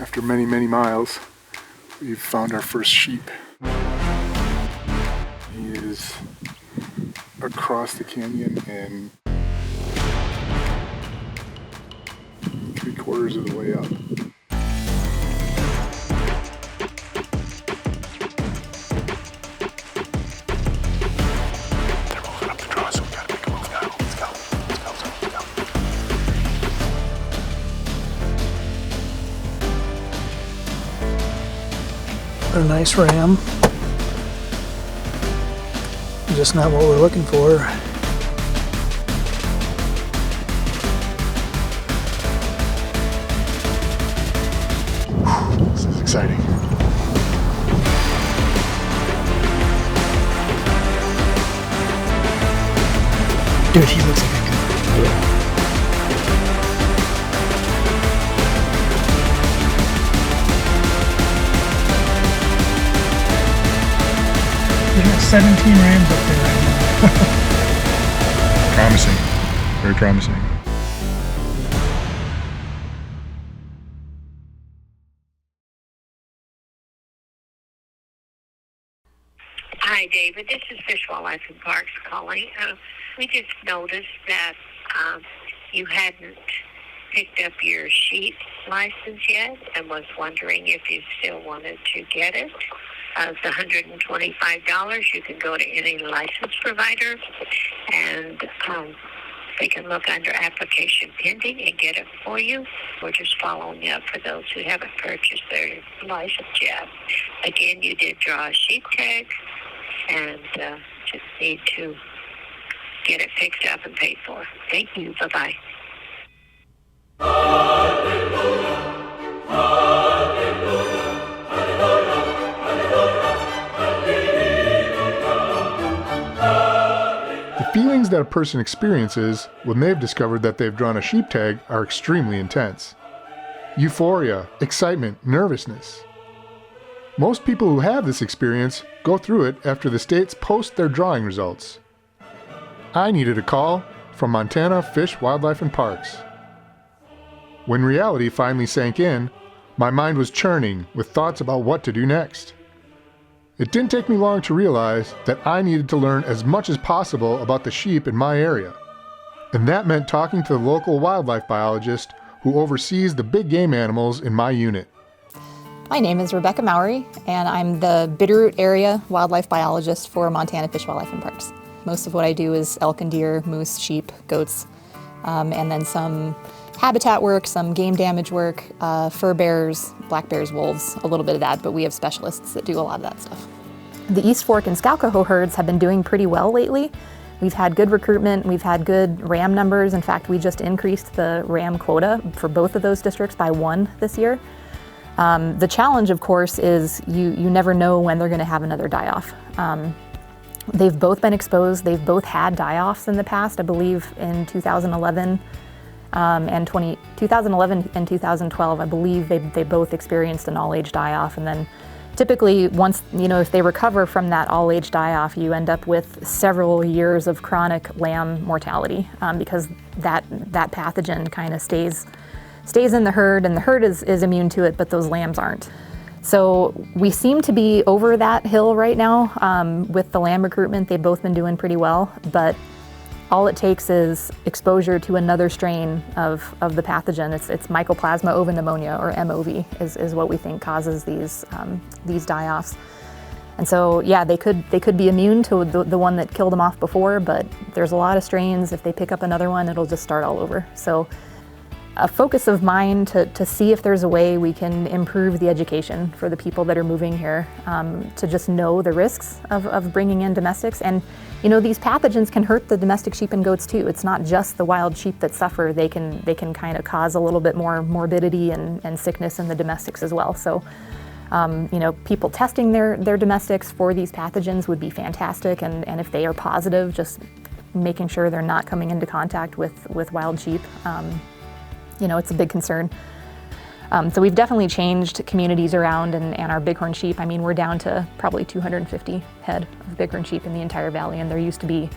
After many, many miles, we've found our first sheep. He is across the canyon and 3/4 of the way up. They're moving up the draw, so we gotta make a move now. Let's go. A nice ram. Just not what we're looking for. This is exciting. Dude, he looks like a good. Yeah. There's 17 rams up there right now. Promising. Very promising. Hi, David. This is Fish, Wildlife, and Parks calling. We just noticed that you hadn't picked up your sheep license yet and was wondering if you still wanted to get it. It's $125. You can go to any license provider and they can look under application pending and get it for you. We're just following up for those who haven't purchased their license yet. Again, you did draw a sheep tag and just need to get it fixed up and paid for. Thank you. Bye-bye. The feelings that a person experiences when they've discovered that they've drawn a sheep tag are extremely intense. Euphoria, excitement, nervousness. Most people who have this experience go through it after the states post their drawing results. I needed a call from Montana Fish, Wildlife, and Parks. When reality finally sank in, my mind was churning with thoughts about what to do next. It didn't take me long to realize that I needed to learn as much as possible about the sheep in my area. And that meant talking to the local wildlife biologist who oversees the big game animals in my unit. My name is Rebecca Mowry, and I'm the Bitterroot Area Wildlife Biologist for Montana Fish, Wildlife, and Parks. Most of what I do is elk and deer, moose, sheep, goats, and then some habitat work, some game damage work, fur bears, black bears, wolves, a little bit of that, but we have specialists that do a lot of that stuff. The East Fork and Skalkaho herds have been doing pretty well lately. We've had good recruitment, we've had good ram numbers. In fact, we just increased the ram quota for both of those districts by 1 this year. The challenge, of course, is you never know when they're going to have another die-off. They've both been exposed, they've both had die-offs in the past, I believe in 2011 and 2011 and 2012, I believe they both experienced an all-age die-off, and then typically once, if they recover from that all-age die-off, you end up with several years of chronic lamb mortality because that pathogen kind of stays in the herd, and the herd is immune to it, but those lambs aren't. So we seem to be over that hill right now with the lamb recruitment. They've both been doing pretty well, but all it takes is exposure to another strain of the pathogen. It's Mycoplasma ovipneumonia, or MOV, is what we think causes these die-offs. And so, yeah, they could be immune to the one that killed them off before, but there's a lot of strains. If they pick up another one, it'll just start all over. So a focus of mine to see if there's a way we can improve the education for the people that are moving here, to just know the risks of bringing in domestics. And these pathogens can hurt the domestic sheep and goats too. It's not just the wild sheep that suffer. They can kind of cause a little bit more morbidity and sickness in the domestics as well. So people testing their domestics for these pathogens would be fantastic, and if they are positive, just making sure they're not coming into contact with wild sheep. It's a big concern. So we've definitely changed communities around, and our bighorn sheep, we're down to probably 250 head of bighorn sheep in the entire valley, and there used to be,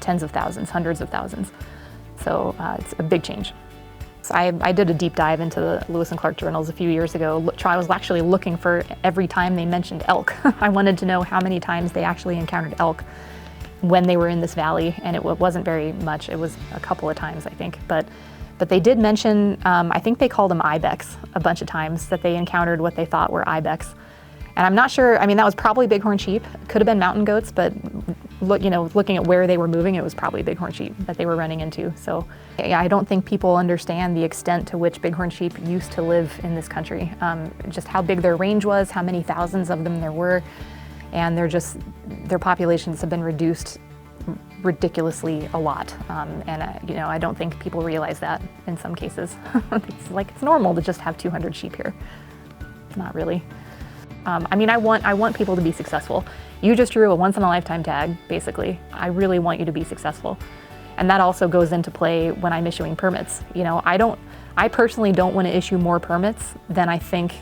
tens of thousands, hundreds of thousands. So it's a big change. So I did a deep dive into the Lewis and Clark journals a few years ago. I was actually looking for every time they mentioned elk. I wanted to know how many times they actually encountered elk when they were in this valley, and it wasn't very much. It was a couple of times, I think. But they did mention, I think they called them ibex a bunch of times, that they encountered what they thought were ibex. And I'm not sure, I mean, that was probably bighorn sheep. Could have been mountain goats, but looking at where they were moving, it was probably bighorn sheep that they were running into. So yeah, I don't think people understand the extent to which bighorn sheep used to live in this country. Just how big their range was, how many thousands of them there were. And their populations have been reduced ridiculously a lot. I don't think people realize that in some cases. It's normal to just have 200 sheep here. Not really. I want people to be successful. You just drew a once-in-a-lifetime tag, basically. I really want you to be successful. And that also goes into play when I'm issuing permits. I personally don't want to issue more permits than I think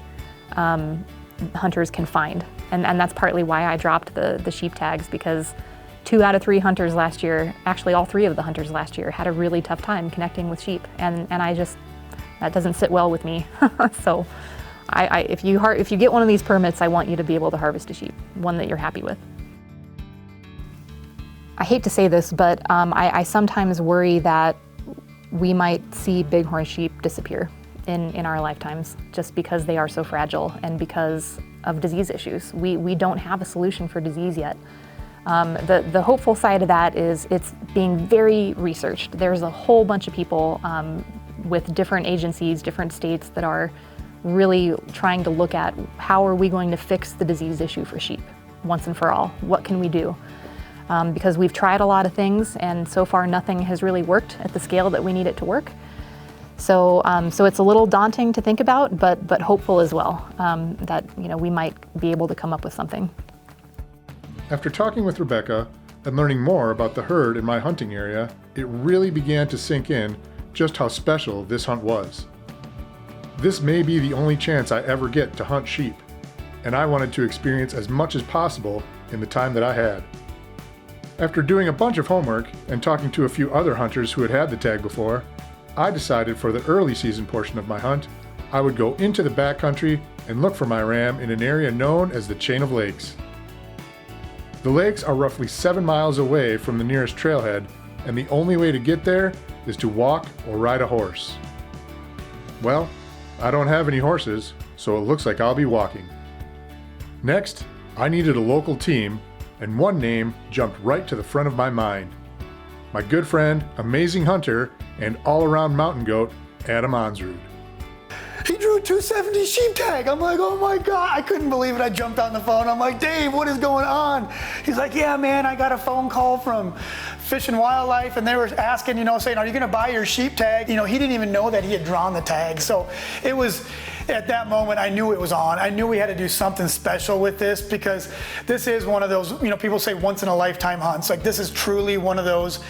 hunters can find. And that's partly why I dropped the sheep tags, because 2 out of 3 hunters last year, actually all 3 of the hunters last year, had a really tough time connecting with sheep. And that doesn't sit well with me. So if you get one of these permits, I want you to be able to harvest a sheep, one that you're happy with. I hate to say this, but I sometimes worry that we might see bighorn sheep disappear in our lifetimes, just because they are so fragile and because of disease issues. We don't have a solution for disease yet. The hopeful side of that is it's being very researched. There's a whole bunch of people with different agencies, different states that are really trying to look at how are we going to fix the disease issue for sheep once and for all. What can we do? Because we've tried a lot of things, and so far nothing has really worked at the scale that we need it to work. So it's a little daunting to think about, but hopeful as well, that we might be able to come up with something. After talking with Rebecca and learning more about the herd in my hunting area, it really began to sink in just how special this hunt was. This may be the only chance I ever get to hunt sheep, and I wanted to experience as much as possible in the time that I had. After doing a bunch of homework and talking to a few other hunters who had had the tag before, I decided for the early season portion of my hunt, I would go into the backcountry and look for my ram in an area known as the Chain of Lakes. The lakes are roughly 7 miles away from the nearest trailhead, and the only way to get there is to walk or ride a horse. Well, I don't have any horses, so it looks like I'll be walking. Next, I needed a local team, and one name jumped right to the front of my mind. My good friend, amazing hunter, and all-around mountain goat, Adam Onsrud. He drew a 270 sheep tag. I'm like, oh my God, I couldn't believe it. I jumped on the phone. I'm like, Dave, what is going on? He's like, yeah, man, I got a phone call from Fish and Wildlife, and they were asking, saying, are you gonna buy your sheep tag? He didn't even know that he had drawn the tag. So it was, at that moment, I knew it was on. I knew we had to do something special with this, because this is one of those, people say once in a lifetime hunts. Like, this is truly one of those.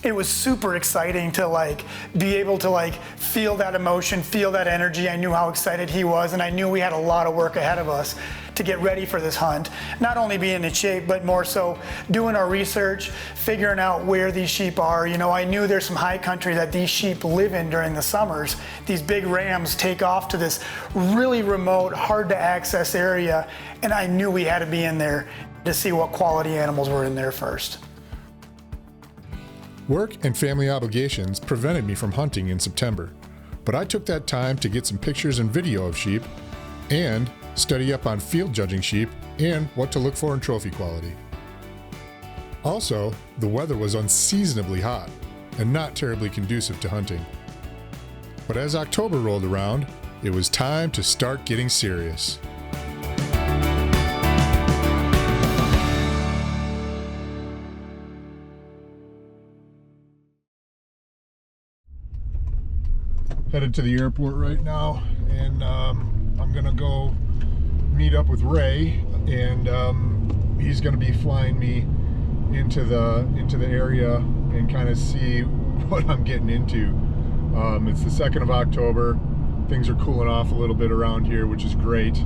It was super exciting to be able to feel that emotion, feel that energy. I knew how excited he was, and I knew we had a lot of work ahead of us to get ready for this hunt. Not only being in shape, but more so doing our research, figuring out where these sheep are. I knew there's some high country that these sheep live in during the summers. These big rams take off to this really remote, hard to access area, and I knew we had to be in there to see what quality animals were in there first. Work and family obligations prevented me from hunting in September, but I took that time to get some pictures and video of sheep and study up on field judging sheep and what to look for in trophy quality. Also, the weather was unseasonably hot and not terribly conducive to hunting. But as October rolled around, it was time to start getting serious. Headed to the airport right now, and I'm gonna go meet up with Ray, and he's gonna be flying me into the area and kind of see what I'm getting into. It's the 2nd of October. Things are cooling off a little bit around here, which is great,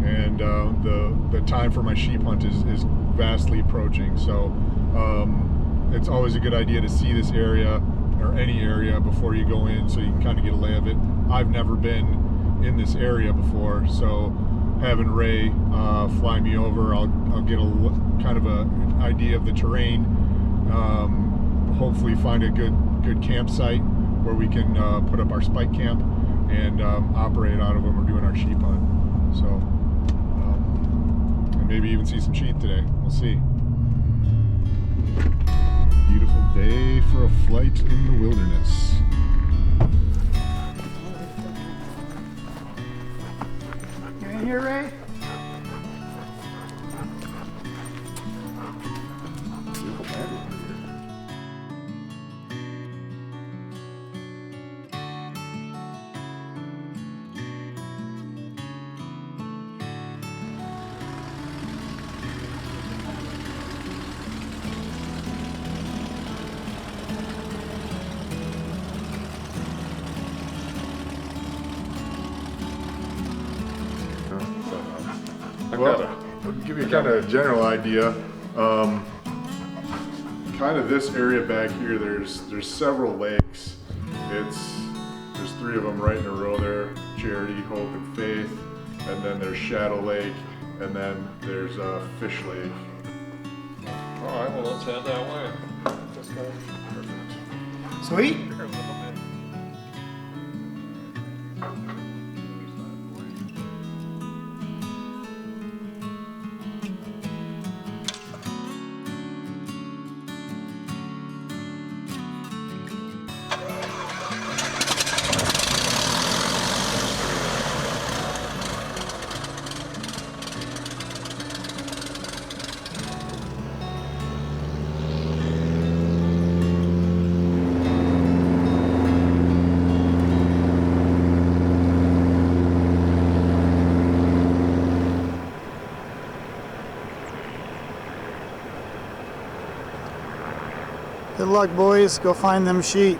and the time for my sheep hunt is vastly approaching. So it's always a good idea to see this area or any area before you go in, so you can kind of get a lay of it. I've never been in this area before, so having Ray fly me over, I'll get a kind of an idea of the terrain. Hopefully find a good campsite where we can put up our spike camp and operate out of when we're doing our sheep hunt. So, and maybe even see some sheep today. We'll see. Beautiful day for a flight in the wilderness. You in here, Ray? Well, I'll give you kind of a general idea. Kind of this area back here, there's several lakes. There's 3 of them right in a row there: Charity, Hope, and Faith. And then there's Shadow Lake, and then there's Fish Lake. All right, well, let's head that way. Perfect. Sweet. Good luck, boys. Go find them sheep.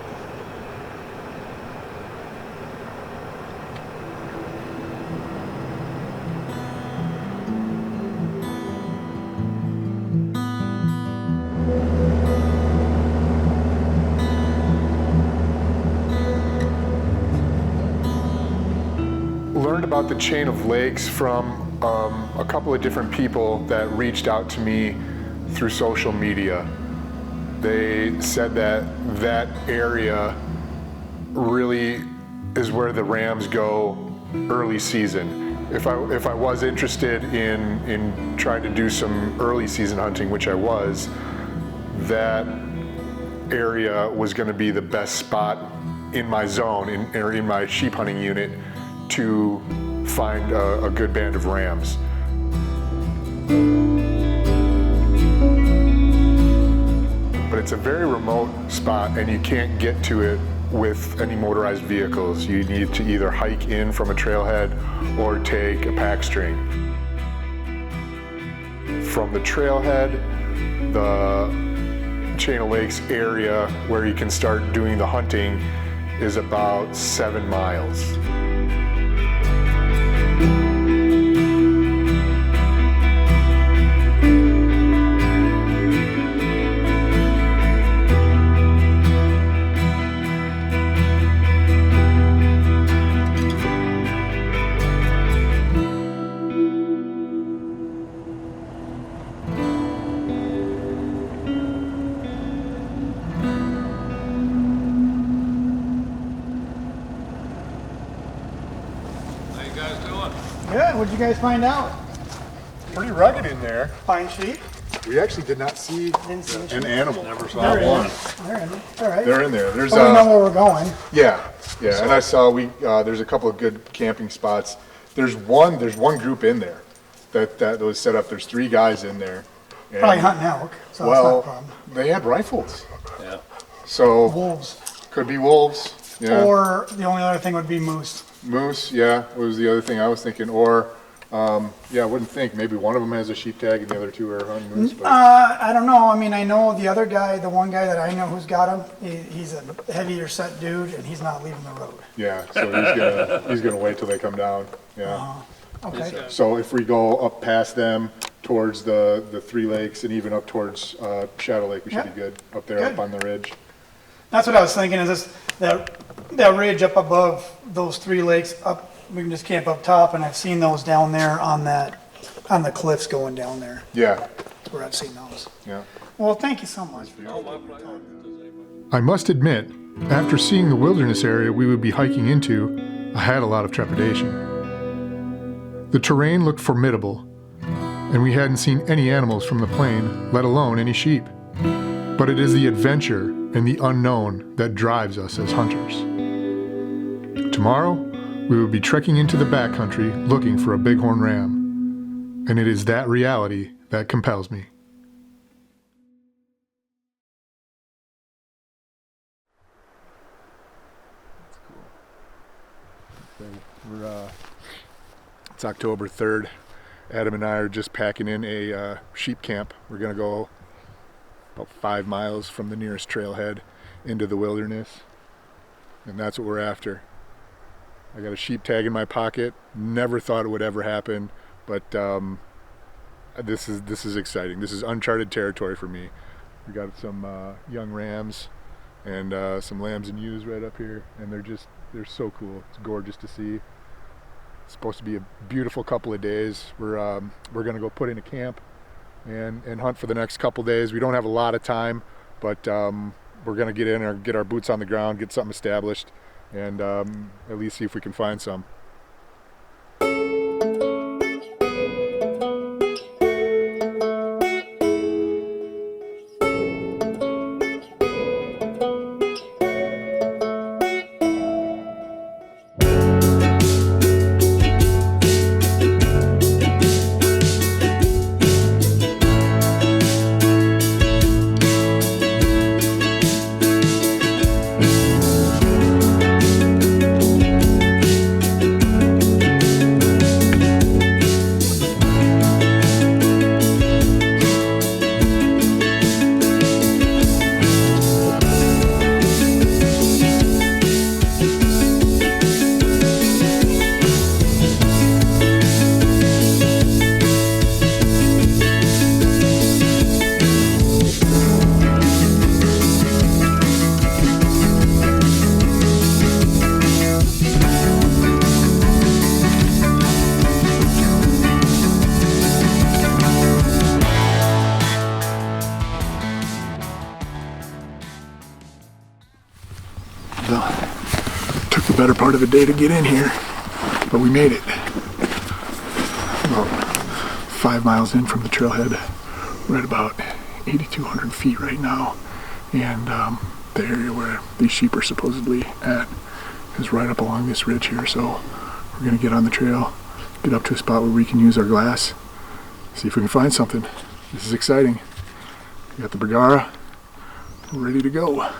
Learned about the chain of lakes from a couple of different people that reached out to me through social media. They said that area really is where the rams go early season. If I was interested in trying to do some early season hunting, which I was, that area was going to be the best spot in my zone, or in my sheep hunting unit, to find a good band of rams. But it's a very remote spot, and you can't get to it with any motorized vehicles. You need to either hike in from a trailhead or take a pack string. From the trailhead, the Chain of Lakes area where you can start doing the hunting is about 7 miles. Good. What'd you guys find out? Pretty rugged in there. Find sheep? We actually did not see Didn't see an animal. Never saw They're one. They're in there. All right. They're in there. There's Well, we know where we're going. yeah, and I saw there's a couple of good camping spots. There's one group in there that was set up. There's 3 guys in there. And, Probably hunting elk, so that's not a well, problem. they had rifles, Yeah. so Wolves. could be wolves. Yeah. Or the only other thing would be moose. Moose, yeah, was the other thing I was thinking. Or, yeah, I wouldn't think. Maybe one of them has a sheep tag and the other 2 are hunting moose. But I don't know. I mean, I know the other guy, the one guy that I know who's got him, he's a heavier set dude, and he's not leaving the road. yeah, so he's gonna wait till they come down. Yeah. Okay. So if we go up past them towards the 3 lakes and even up towards Shadow Lake, we should Yep. be good up there, Good. up on the ridge. That's what I was thinking, is that ridge up above those 3 lakes up, we can just camp up top, and I've seen those down there on the cliffs going down there. Yeah. That's where I've seen those. Yeah. Well, thank you so much. I must admit, after seeing the wilderness area we would be hiking into, I had a lot of trepidation. The terrain looked formidable, and we hadn't seen any animals from the plain, let alone any sheep. But it is the adventure and the unknown that drives us as hunters. Tomorrow, we will be trekking into the backcountry looking for a bighorn ram, and it is that reality that compels me. It's October 3rd. Adam and I are just packing in a sheep camp. We're gonna go about 5 miles from the nearest trailhead into the wilderness, and that's what we're after. I got a sheep tag in my pocket. Never thought it would ever happen, but this is exciting. This is uncharted territory for me. We got some young rams and some lambs and ewes right up here, and they're so cool. It's gorgeous to see. It's supposed to be a beautiful couple of days. We're gonna go put in a camp and hunt for the next couple days. We don't have a lot of time, but we're gonna get in there, get our boots on the ground, get something established, and at least see if we can find some. Took the better part of a day to get in here, but we made it. About 5 miles in from the trailhead. We're at about 8,200 feet right now, and the area where these sheep are supposedly at is right up along this ridge here. So we're gonna get on the trail, get up to a spot where we can use our glass, see if we can find something. This is exciting. We got the Bergara, we're ready to go.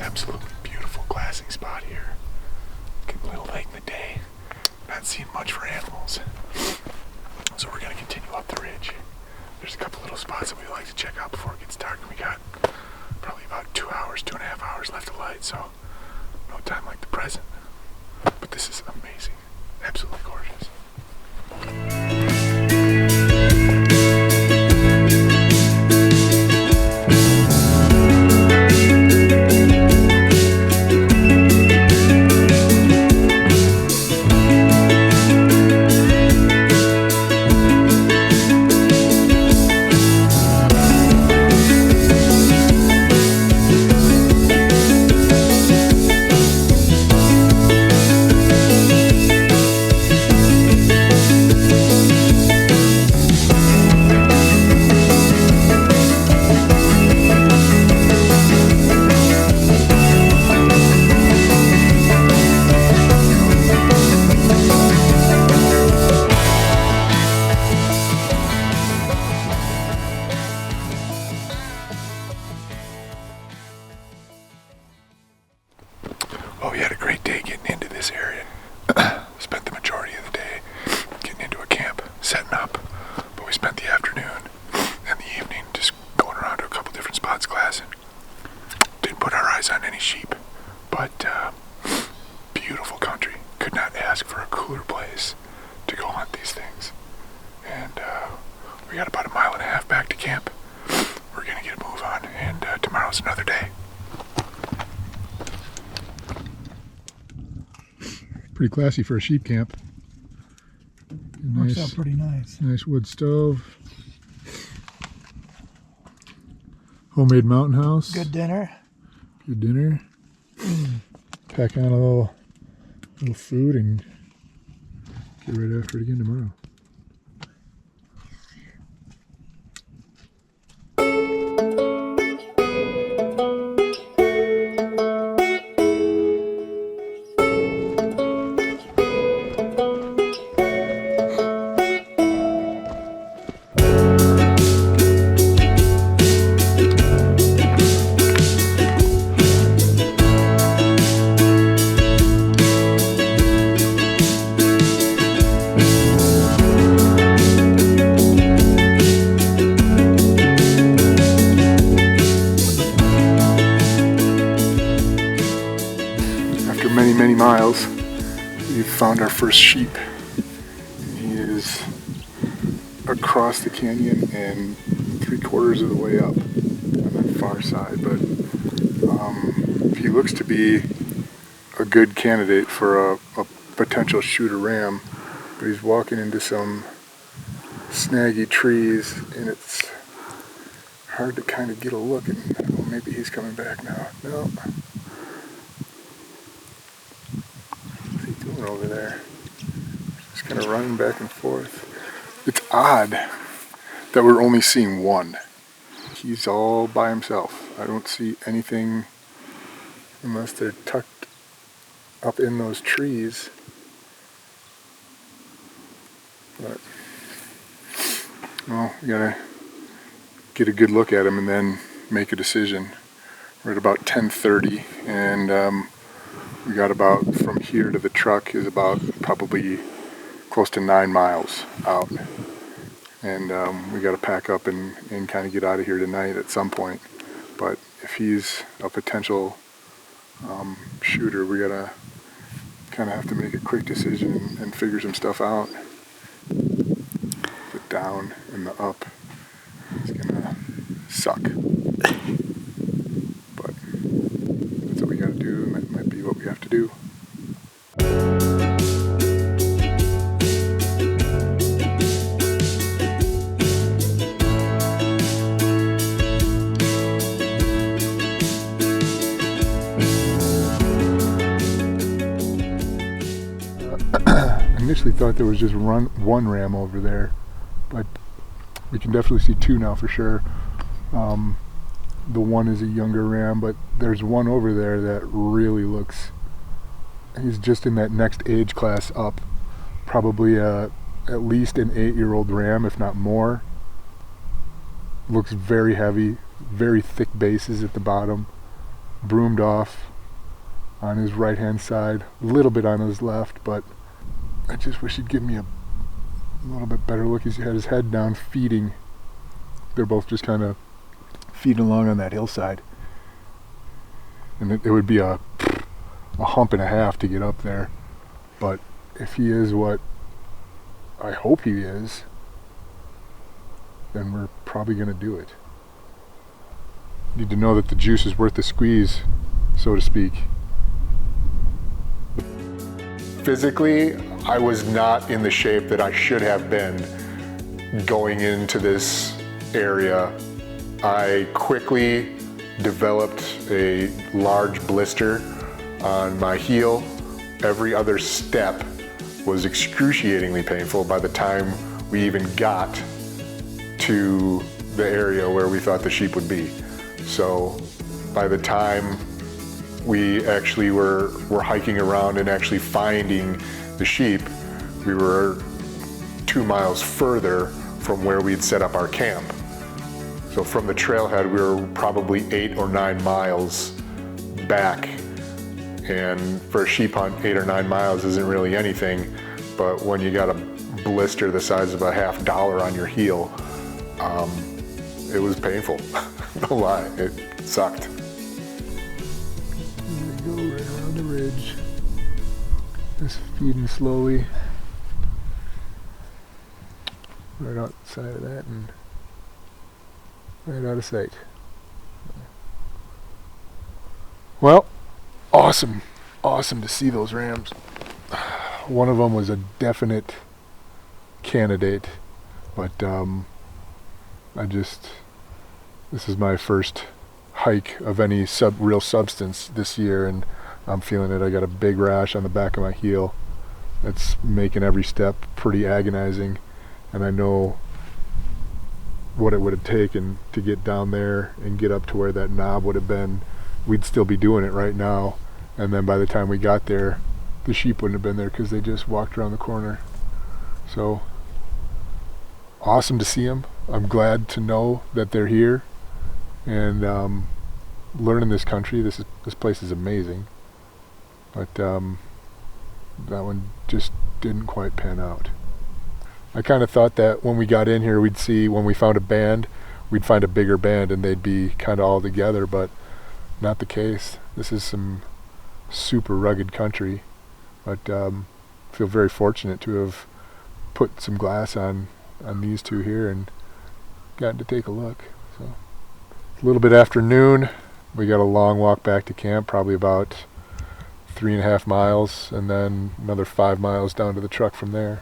Absolutely beautiful glassing spot here. Getting a little late in the day. Not seeing much for animals. So we're gonna continue up the ridge. There's a couple little spots that we like to check out before it gets dark. We got probably about 2 hours, 2.5 hours left of light, so no time like the present. But this is amazing. Absolutely gorgeous. cooler place to go hunt these things. And we got about 1.5 miles back to camp. We're gonna get a move on, and tomorrow's another day. Pretty classy for a sheep camp. Works out pretty nice. Nice wood stove. Homemade mountain house. Good dinner. Good dinner. Pack on a little food and get right after it again tomorrow. Many miles, we've found our first sheep. He is across the canyon and 3/4 of the way up on the far side, but he looks to be a good candidate for a potential shooter ram, but he's walking into some snaggy trees and it's hard to kind of get a look, and oh, maybe he's coming back now. No. Over there, just kind of running back and forth. It's odd that we're only seeing one. He's all by himself. I don't see anything unless they're tucked up in those trees. But well, we gotta get a good look at him and then make a decision. We're at about 10:30 and we got about, from here to the truck is about probably close to 9 miles out. And we got to pack up and kind of get out of here tonight at some point. But if he's a potential shooter, we got to kind of have to make a quick decision and figure some stuff out. The down and the up is going to suck. But that's what we got to do, and that might be what we have to do. I initially thought there was just one ram over there, but we can definitely see two now for sure. The one is a younger ram, but there's one over there that really looks, he's just in that next age class up, probably at least an 8-year-old ram, if not more. Looks very heavy, very thick bases at the bottom, broomed off on his right hand side, a little bit on his left, but I just wish he'd give me a little bit better look. He's had his head down feeding. They're both just kind of feeding along on that hillside, and it would be a hump and a half to get up there. But if he is what I hope he is, then we're probably going to do it. Need to know that the juice is worth the squeeze, so to speak. Physically, I was not in the shape that I should have been going into this area. I quickly developed a large blister on my heel. Every other step was excruciatingly painful by the time we even got to the area where we thought the sheep would be. So by the time we actually were hiking around and actually finding the sheep, we were 2 miles further from where we'd set up our camp. So from the trailhead, we were probably 8 or 9 miles back. And for a sheep hunt, 8 or 9 miles isn't really anything, but when you got a blister the size of a $50 on your heel, it was painful. No lie, it sucked. Go right around the ridge. Just feeding slowly. Right outside of that and right out of sight. Well, awesome to see those rams. One of them was a definite candidate, but this is my first hike of any real substance this year, and I'm feeling it. I got a big rash on the back of my heel that's making every step pretty agonizing, and I know what it would have taken to get down there and get up to where that knob would have been. We'd still be doing it right now, and then by the time we got there, the sheep wouldn't have been there because they just walked around the corner. So awesome to see them. I'm glad to know that they're here and learning this country. This place is amazing, but that one just didn't quite pan out. I kind of thought that when we got in here, we'd see, when we found a band, we'd find a bigger band and they'd be kind of all together, but not the case. This is some super rugged country, but feel very fortunate to have put some glass on these two here and gotten to take a look. So it's a little bit after noon. We got a long walk back to camp, probably about 3.5 miles, and then another 5 miles down to the truck from there.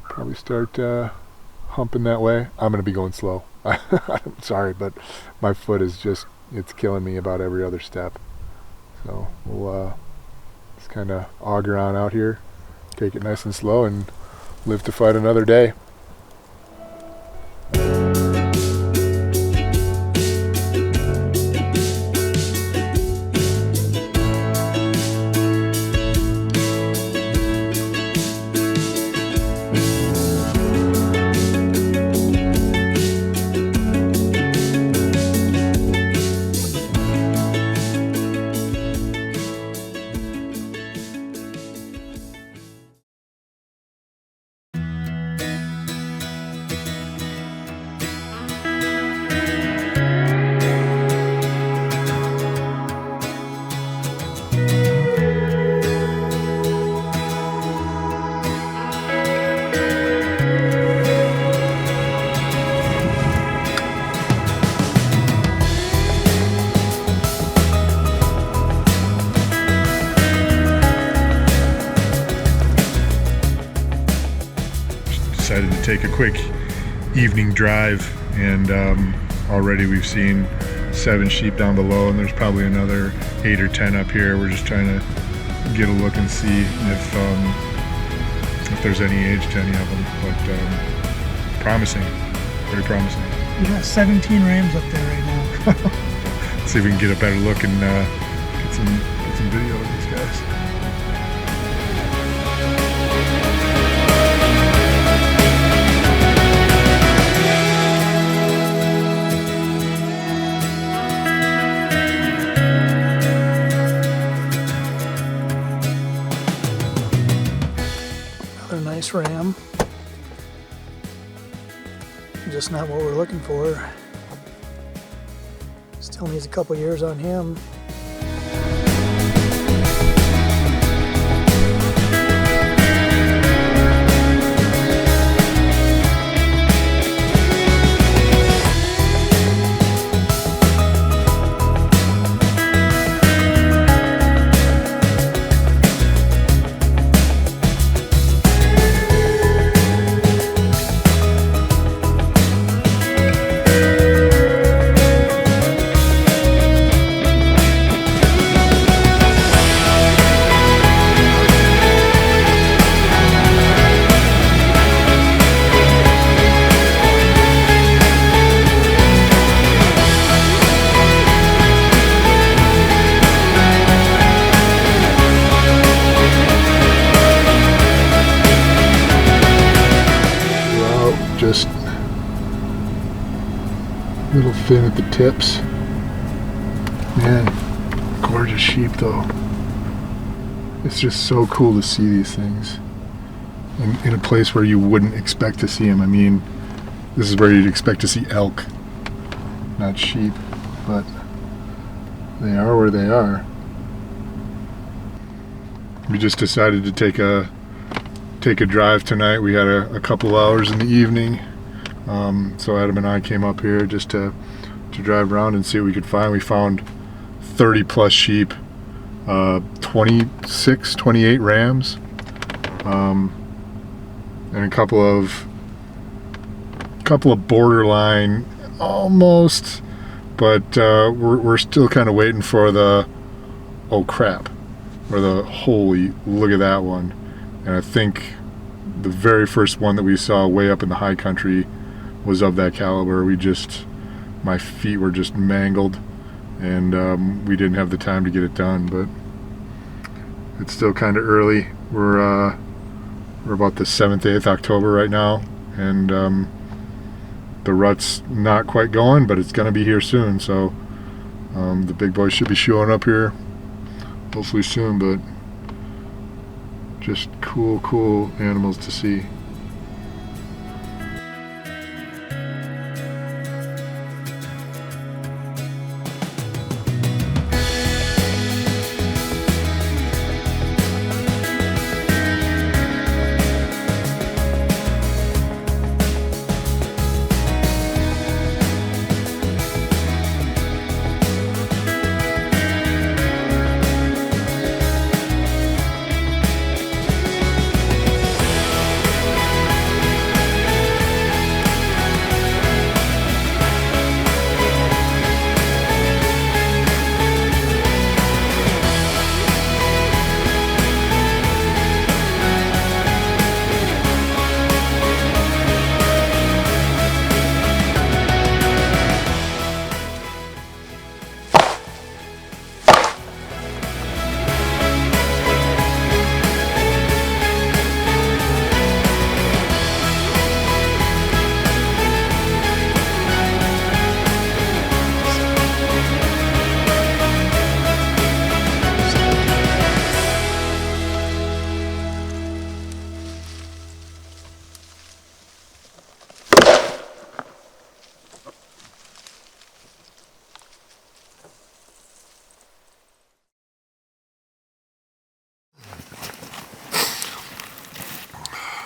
Probably start humping that way. I'm going to be going slow. I'm sorry, but my foot is just, it's killing me about every other step. So we'll just kind of auger on out here, take it nice and slow, and live to fight another day. Decided to take a quick evening drive, and already we've seen 7 sheep down below, and there's probably another 8 or 10 up here. We're just trying to get a look and see if there's any age to any of them, but promising, very promising. We got 17 rams up there right now. Let's see if we can get a better look and get some video of these guys. Nice ram. Just not what we're looking for. Still needs a couple years on him. Just little fin at the tips. Man, gorgeous sheep though. It's just so cool to see these things in a place where you wouldn't expect to see them. I mean, this is where you'd expect to see elk, not sheep, but they are where they are. We just decided to take a drive tonight. We had a couple hours in the evening, so Adam and I came up here just to drive around and see what we could find. We found 30 plus sheep, 26, 28 rams, and a couple of borderline almost, but we're still kind of waiting for the oh crap, or the holy look at that one. And I think the very first one that we saw way up in the high country was of that caliber. My feet were just mangled, and we didn't have the time to get it done, but it's still kind of early. We're about the 7th, 8th October right now, and the rut's not quite going, but it's gonna be here soon, so the big boys should be showing up here hopefully soon. But just cool animals to see.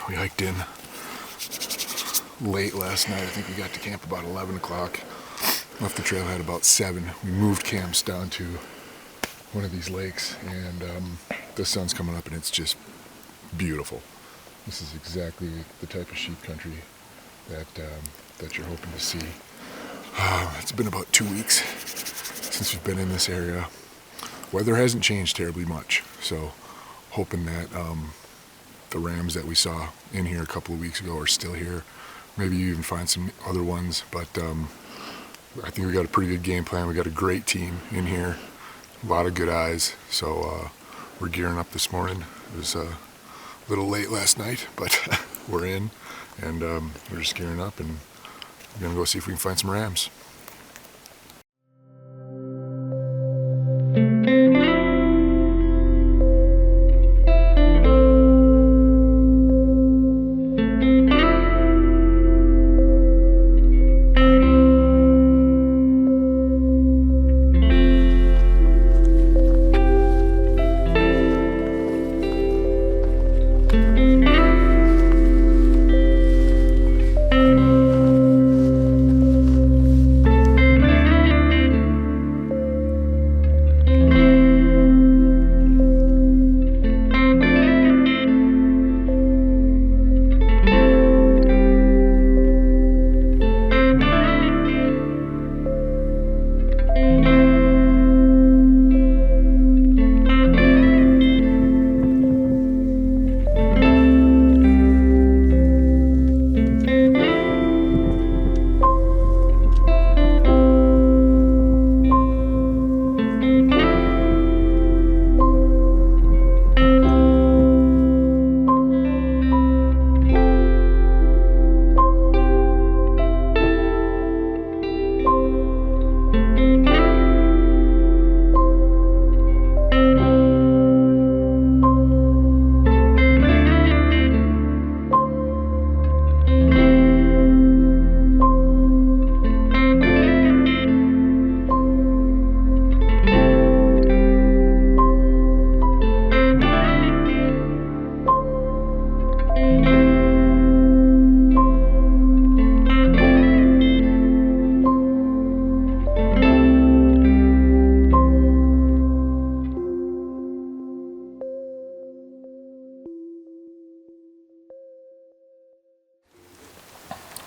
We hiked in late last night. I think we got to camp about 11 o'clock. Left the trailhead about 7. We moved camps down to one of these lakes, and the sun's coming up and it's just beautiful. This is exactly the type of sheep country that you're hoping to see. It's been about 2 weeks since we've been in this area. Weather hasn't changed terribly much, so hoping that the rams that we saw in here a couple of weeks ago are still here. Maybe you even find some other ones, but I think we got a pretty good game plan. We got a great team in here, a lot of good eyes, so we're gearing up this morning. It was a little late last night, but we're in, and we're just gearing up, and we're gonna go see if we can find some rams.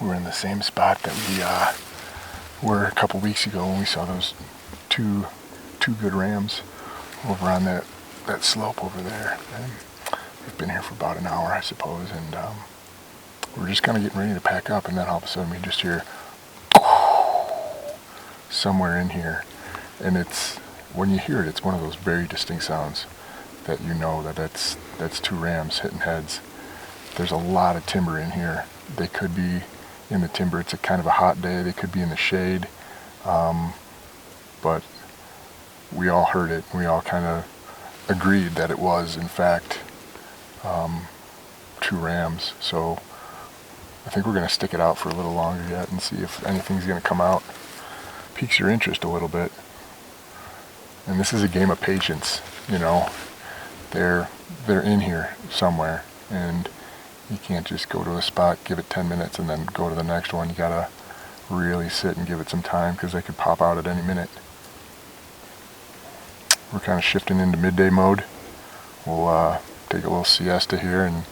we're in the same spot that we were a couple weeks ago when we saw those two good rams over on that slope over there. And we've been here for about an hour, I suppose, and we're just kind of getting ready to pack up, and then all of a sudden we just hear somewhere in here, and when you hear it, it's one of those very distinct sounds that you know that's two rams hitting heads. There's a lot of timber in here. They could be in the timber. It's a kind of a hot day. They could be in the shade, but we all heard it. We all kind of agreed that it was, in fact, two rams. So I think we're going to stick it out for a little longer yet and see if anything's going to come out. Piques your interest a little bit. And this is a game of patience, you know. They're in here somewhere, and you can't just go to a spot, give it 10 minutes, and then go to the next one. You gotta really sit and give it some time, because they could pop out at any minute. We're kind of shifting into midday mode. We'll take a little siesta here, and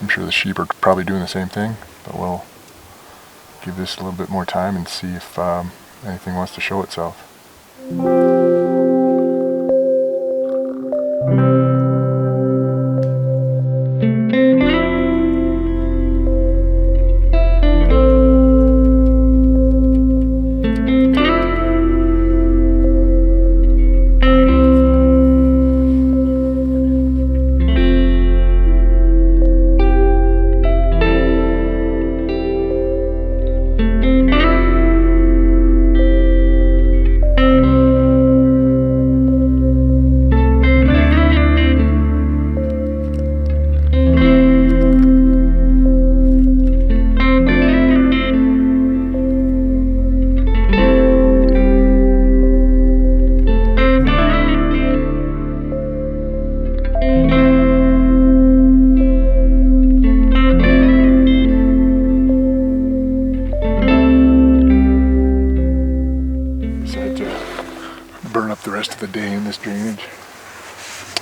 I'm sure the sheep are probably doing the same thing, but we'll give this a little bit more time and see if anything wants to show itself. Burn up the rest of the day in this drainage,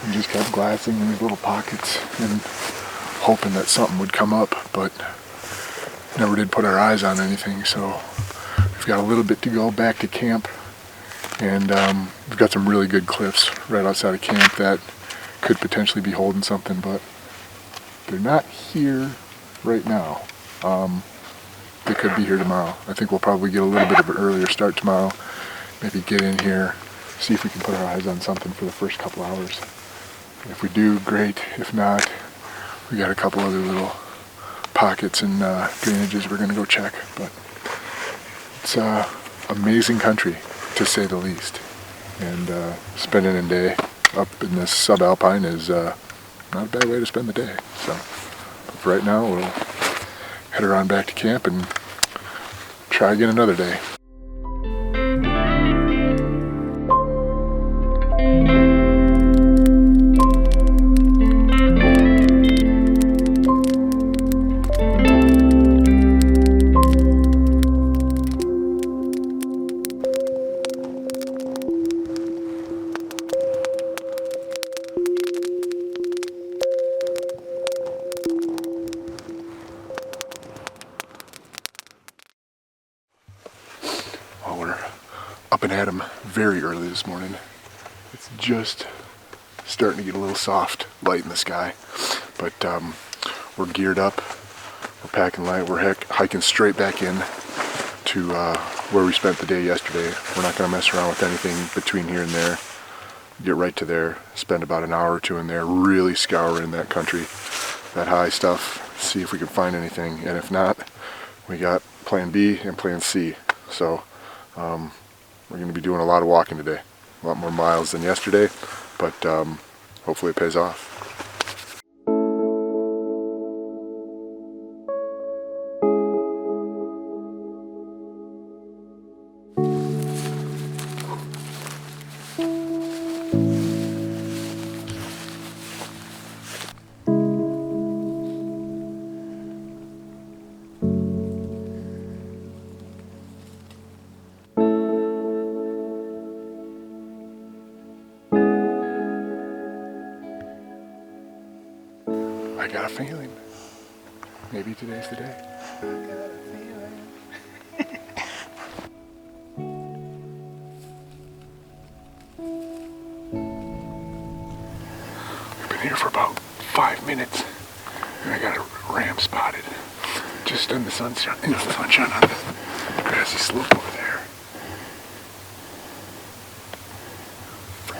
and just kept glassing in these little pockets and hoping that something would come up, but never did put our eyes on anything. So we've got a little bit to go back to camp, and we've got some really good cliffs right outside of camp that could potentially be holding something, but they're not here right now. They could be here tomorrow. I think we'll probably get a little bit of an earlier start tomorrow, maybe get in here, see if we can put our eyes on something for the first couple hours. If we do, great. If not, we got a couple other little pockets and drainages we're going to go check. But it's amazing country, to say the least. And spending a day up in this subalpine is not a bad way to spend the day. So for right now, we'll head around back to camp and try again another day. Well, we're up and at 'em very early this morning. It's just starting to get a little soft light in the sky, but we're geared up, we're packing light, we're hiking straight back in to where we spent the day yesterday. We're not going to mess around with anything between here and there. Get right to there, spend about an hour or two in there, really scouring that country, that high stuff, see if we can find anything, and if not, we got plan B and plan C. So we're going to be doing a lot of walking today, a lot more miles than yesterday, but hopefully it pays off. I got a feeling. Maybe today's the day. I got a feeling. minutes, and I got a ram spotted just in the sunshine, on the grassy slope over there.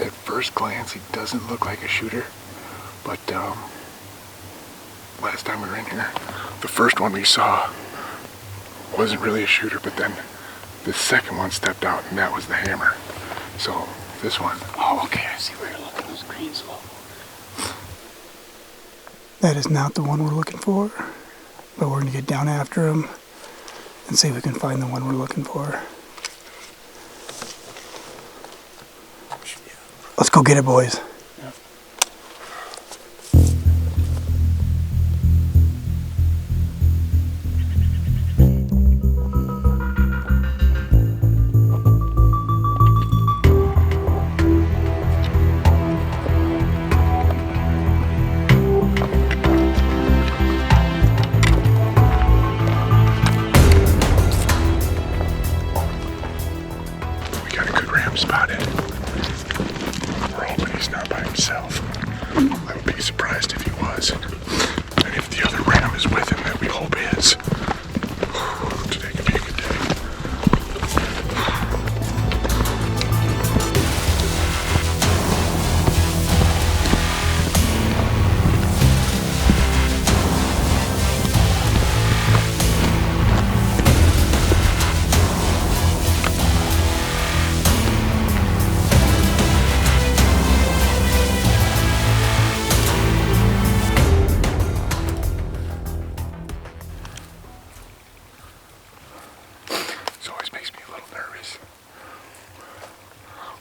At first glance, he doesn't look like a shooter, but last time we were in here, the first one we saw wasn't really a shooter, but then the second one stepped out, and that was the hammer. So this one, oh, okay, I see where you're looking. Those greens. That is not the one we're looking for, but we're gonna get down after him and see if we can find the one we're looking for. Let's go get it, boys. We got a good ram spotted. We're hoping he's not by himself. I would be surprised if he was. And if the other ram is with him, that we hope is. Today could be a good day. It always makes me a little nervous.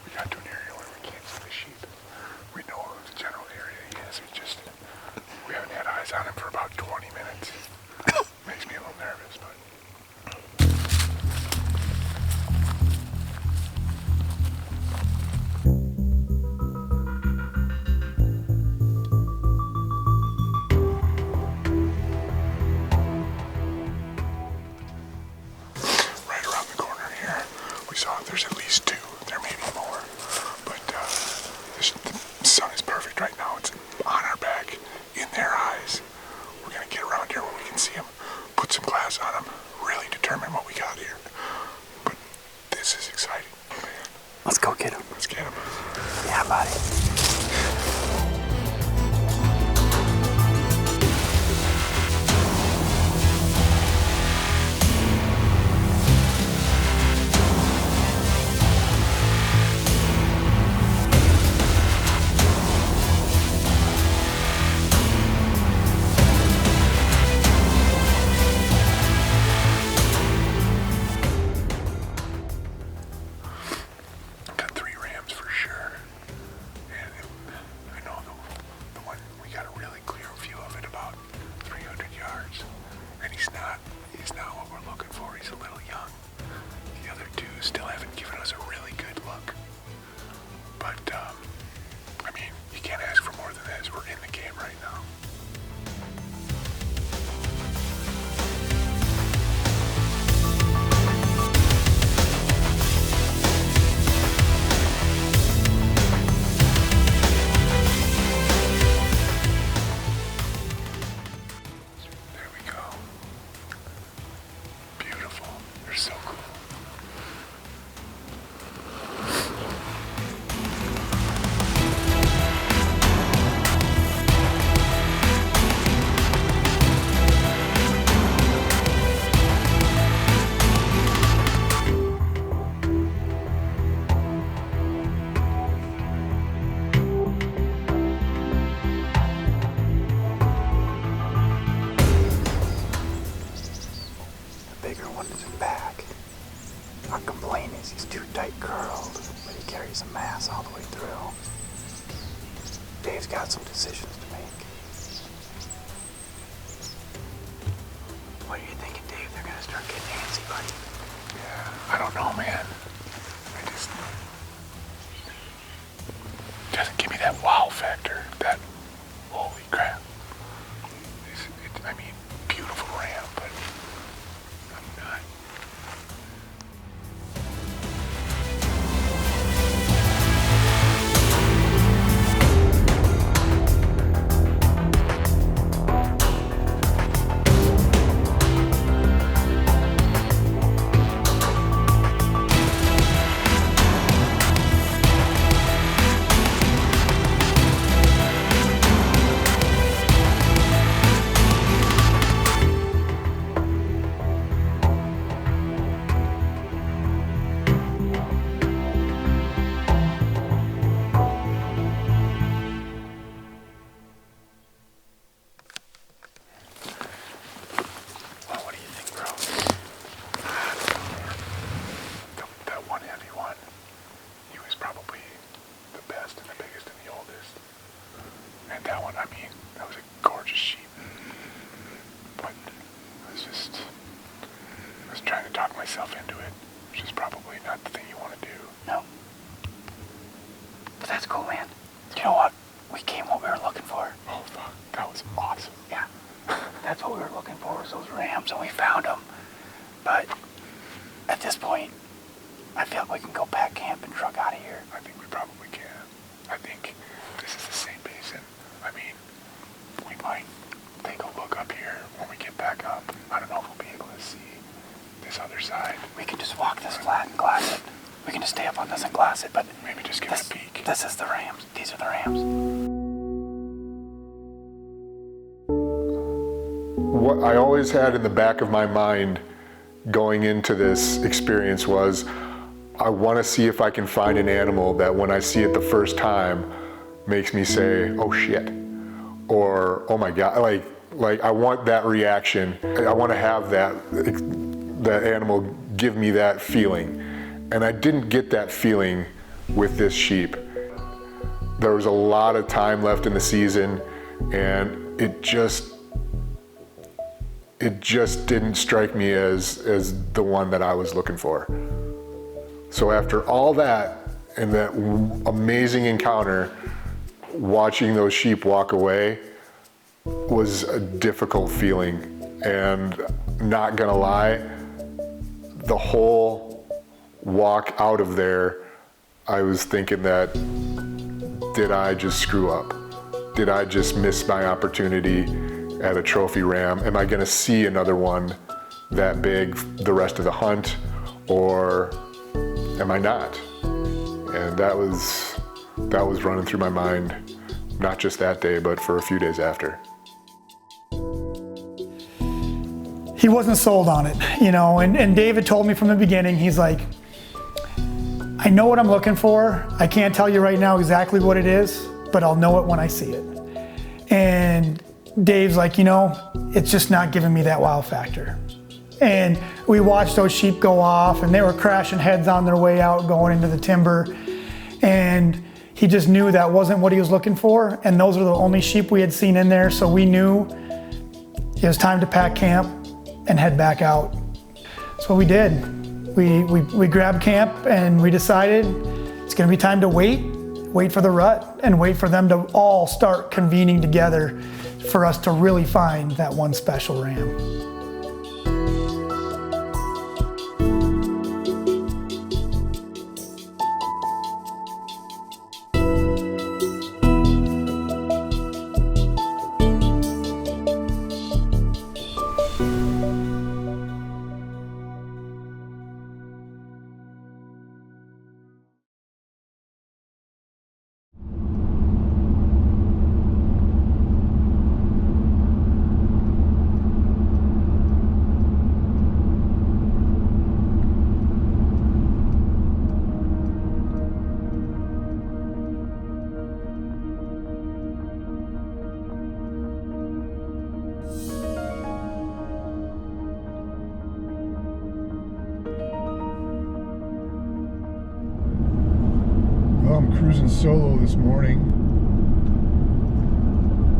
We got to an area where we can't see the sheep. We know the general area he is. We haven't had eyes on him for about 20 minutes. Makes me a little nervous, but. Right around the corner here, we saw there's at least two. There may be more, but the sun is perfect right now. It's on our back, in their eyes. We're gonna get around here where we can see them, put some glass on them, really determine what we got here. But this is exciting. Let's go get him. Let's get them. Yeah, buddy. Got 3 rams for sure. And I know the one, we got a really clear view of it about 300 yards. And he's not what we're looking for. He's a little young. The other 2 still haven't given us a really good look. But, I mean, you can't ask for more than this. We're in the game right now. There we go. Beautiful. They're so cool. The bigger one is back. Our complaint is he's too tight curled, but he carries a mass all the way through. Dave's got some decisions to make. What are you thinking, Dave? They're gonna start getting antsy, buddy. Yeah, I don't know, man. I just doesn't give me that wow factor. That holy crap. I mean, beautiful ram, but I'm not. myself into it, which is probably not the thing you want to do. No. But that's cool, man. You know what? We came what we were looking for. Oh, fuck. That was awesome. Yeah. That's what we were looking for, was those rams, and we found them. But at this point, I feel like we can go back camp and truck out of here. I think we probably can. I think this is the same basin. I mean, we might take a look up here when we get back up. I don't know if we'll be able to see this other side. We can just walk this flat and glass it. We can just stay up on this and glass it, but Maybe just give it a peek. this is the rams. These are the rams. What I always had in the back of my mind going into this experience was, I want to see if I can find an animal that when I see it the first time makes me say, oh shit, or oh my God, like I want that reaction. I want to have that animal give me that feeling. And I didn't get that feeling with this sheep. There was a lot of time left in the season, and it just didn't strike me as the one that I was looking for. So after all that and that amazing encounter, watching those sheep walk away was a difficult feeling. And not gonna lie, the whole walk out of there, I was thinking that, did I just screw up? Did I just miss my opportunity at a trophy ram? Am I gonna see another one that big the rest of the hunt, or am I not? And that was running through my mind, not just that day, but for a few days after. He wasn't sold on it, you know, and David told me from the beginning, he's like, I know what I'm looking for. I can't tell you right now exactly what it is, but I'll know it when I see it. And Dave's like, you know, it's just not giving me that wow factor. And we watched those sheep go off, and they were crashing heads on their way out, going into the timber. And he just knew that wasn't what he was looking for. And those were the only sheep we had seen in there. So we knew it was time to pack camp and head back out. So we did. We grabbed camp, and we decided it's gonna be time to wait for the rut, and wait for them to all start convening together for us to really find that one special ram. Well, I'm cruising solo this morning.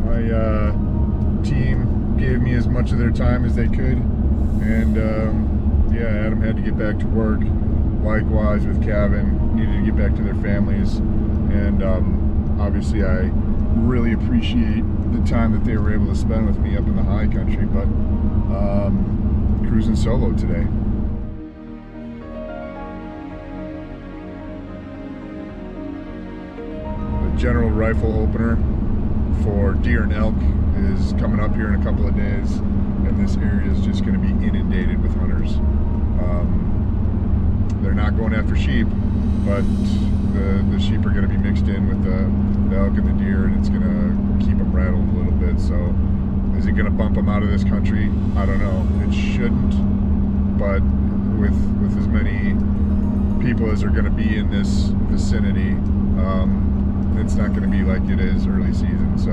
My team gave me as much of their time as they could, and yeah, Adam had to get back to work. Likewise with Kevin, needed to get back to their families, and obviously I really appreciate the time that they were able to spend with me up in the high country, but cruising solo today. General rifle opener for deer and elk is coming up here in a couple of days, and this area is just going to be inundated with hunters. They're not going after sheep, but the sheep are going to be mixed in with the elk and the deer, and it's going to keep them rattled a little bit. So is it going to bump them out of this country? I don't know. It shouldn't, but with as many people as are going to be in this vicinity, it's not going to be like it is early season. So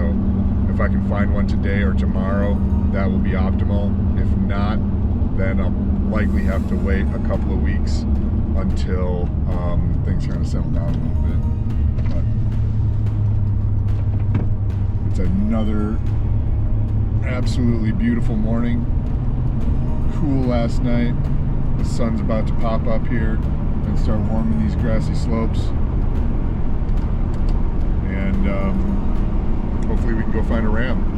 if I can find one today or tomorrow, that will be optimal. If not, then I'll likely have to wait a couple of weeks until things kind of settle down a little bit. But it's another absolutely beautiful morning. Cool last night. The sun's about to pop up here and start warming these grassy slopes. And hopefully we can go find a ram.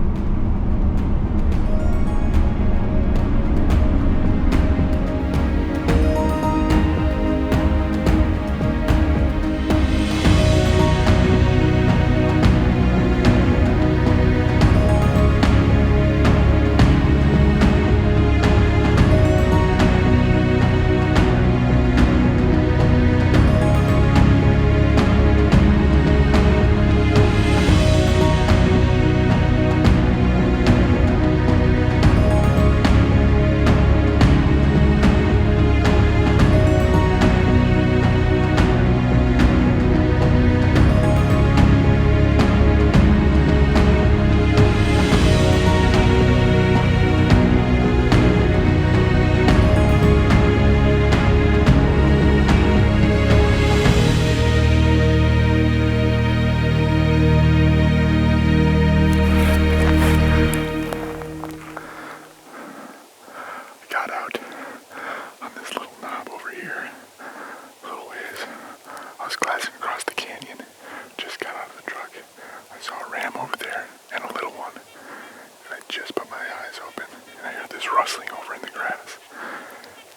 Rustling over in the grass,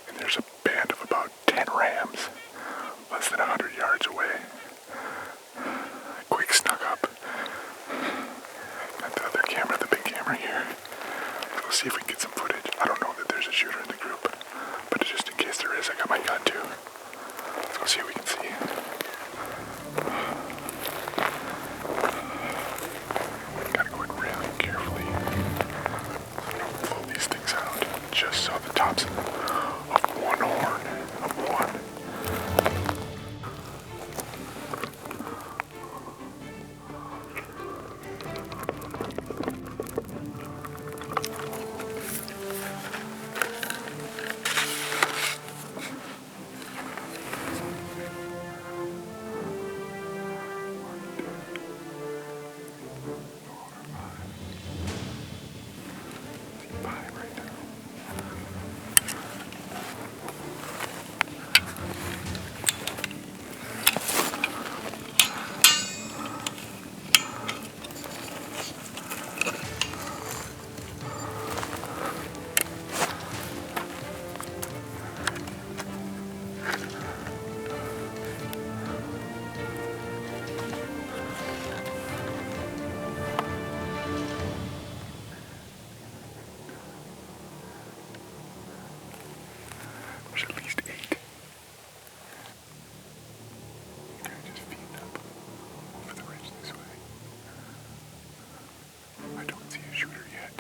and there's a band of about 10 rams less than 100 yards away. I quick snuck up, got the other camera, the big camera here. Let's see if we can get some footage. I don't know that there's a shooter in the group, but just in case there is, I got my gun too. Let's go see what we can see. Gotta go in really carefully. Pull these things out. Just saw the tops of one horn of one. There's at least 8. Okay, just feeding up over the ridge this way. I don't see a shooter yet.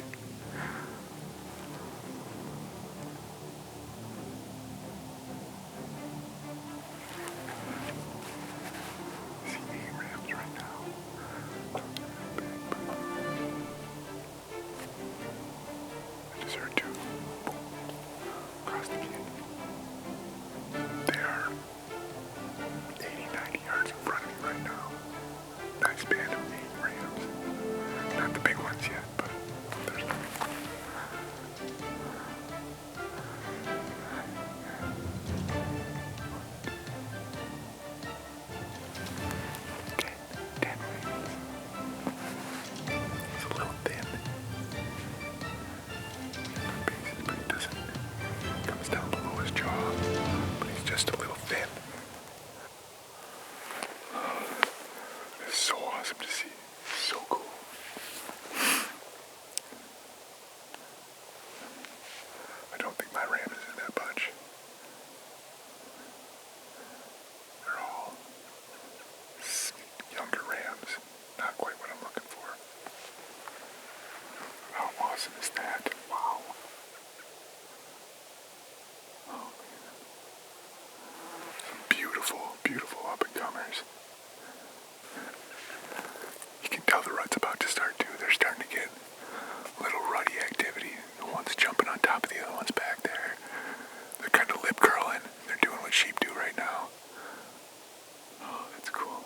I see 8 rams right now. I just heard 2. Boom. Across the canyon. They are 80, 90 yards in front of me right now. Nice band of 8 rams. Not the big ones yet, but there's them. 10 rams. It's a little thin. Bases, but it doesn't. Comes down below his jaw, but he's just a little thin. It's so awesome to see. So cool. I don't think my ram is in that bunch. They're all younger rams. Not quite what I'm looking for. How awesome is that? Wow. Oh, man. Some beautiful, beautiful up-and-comers. You can tell the rut's about to start too. They're starting to get a little ruddy activity. The one's jumping on top of the other one's back there. They're kind of lip curling. They're doing what sheep do right now. Oh, that's cool.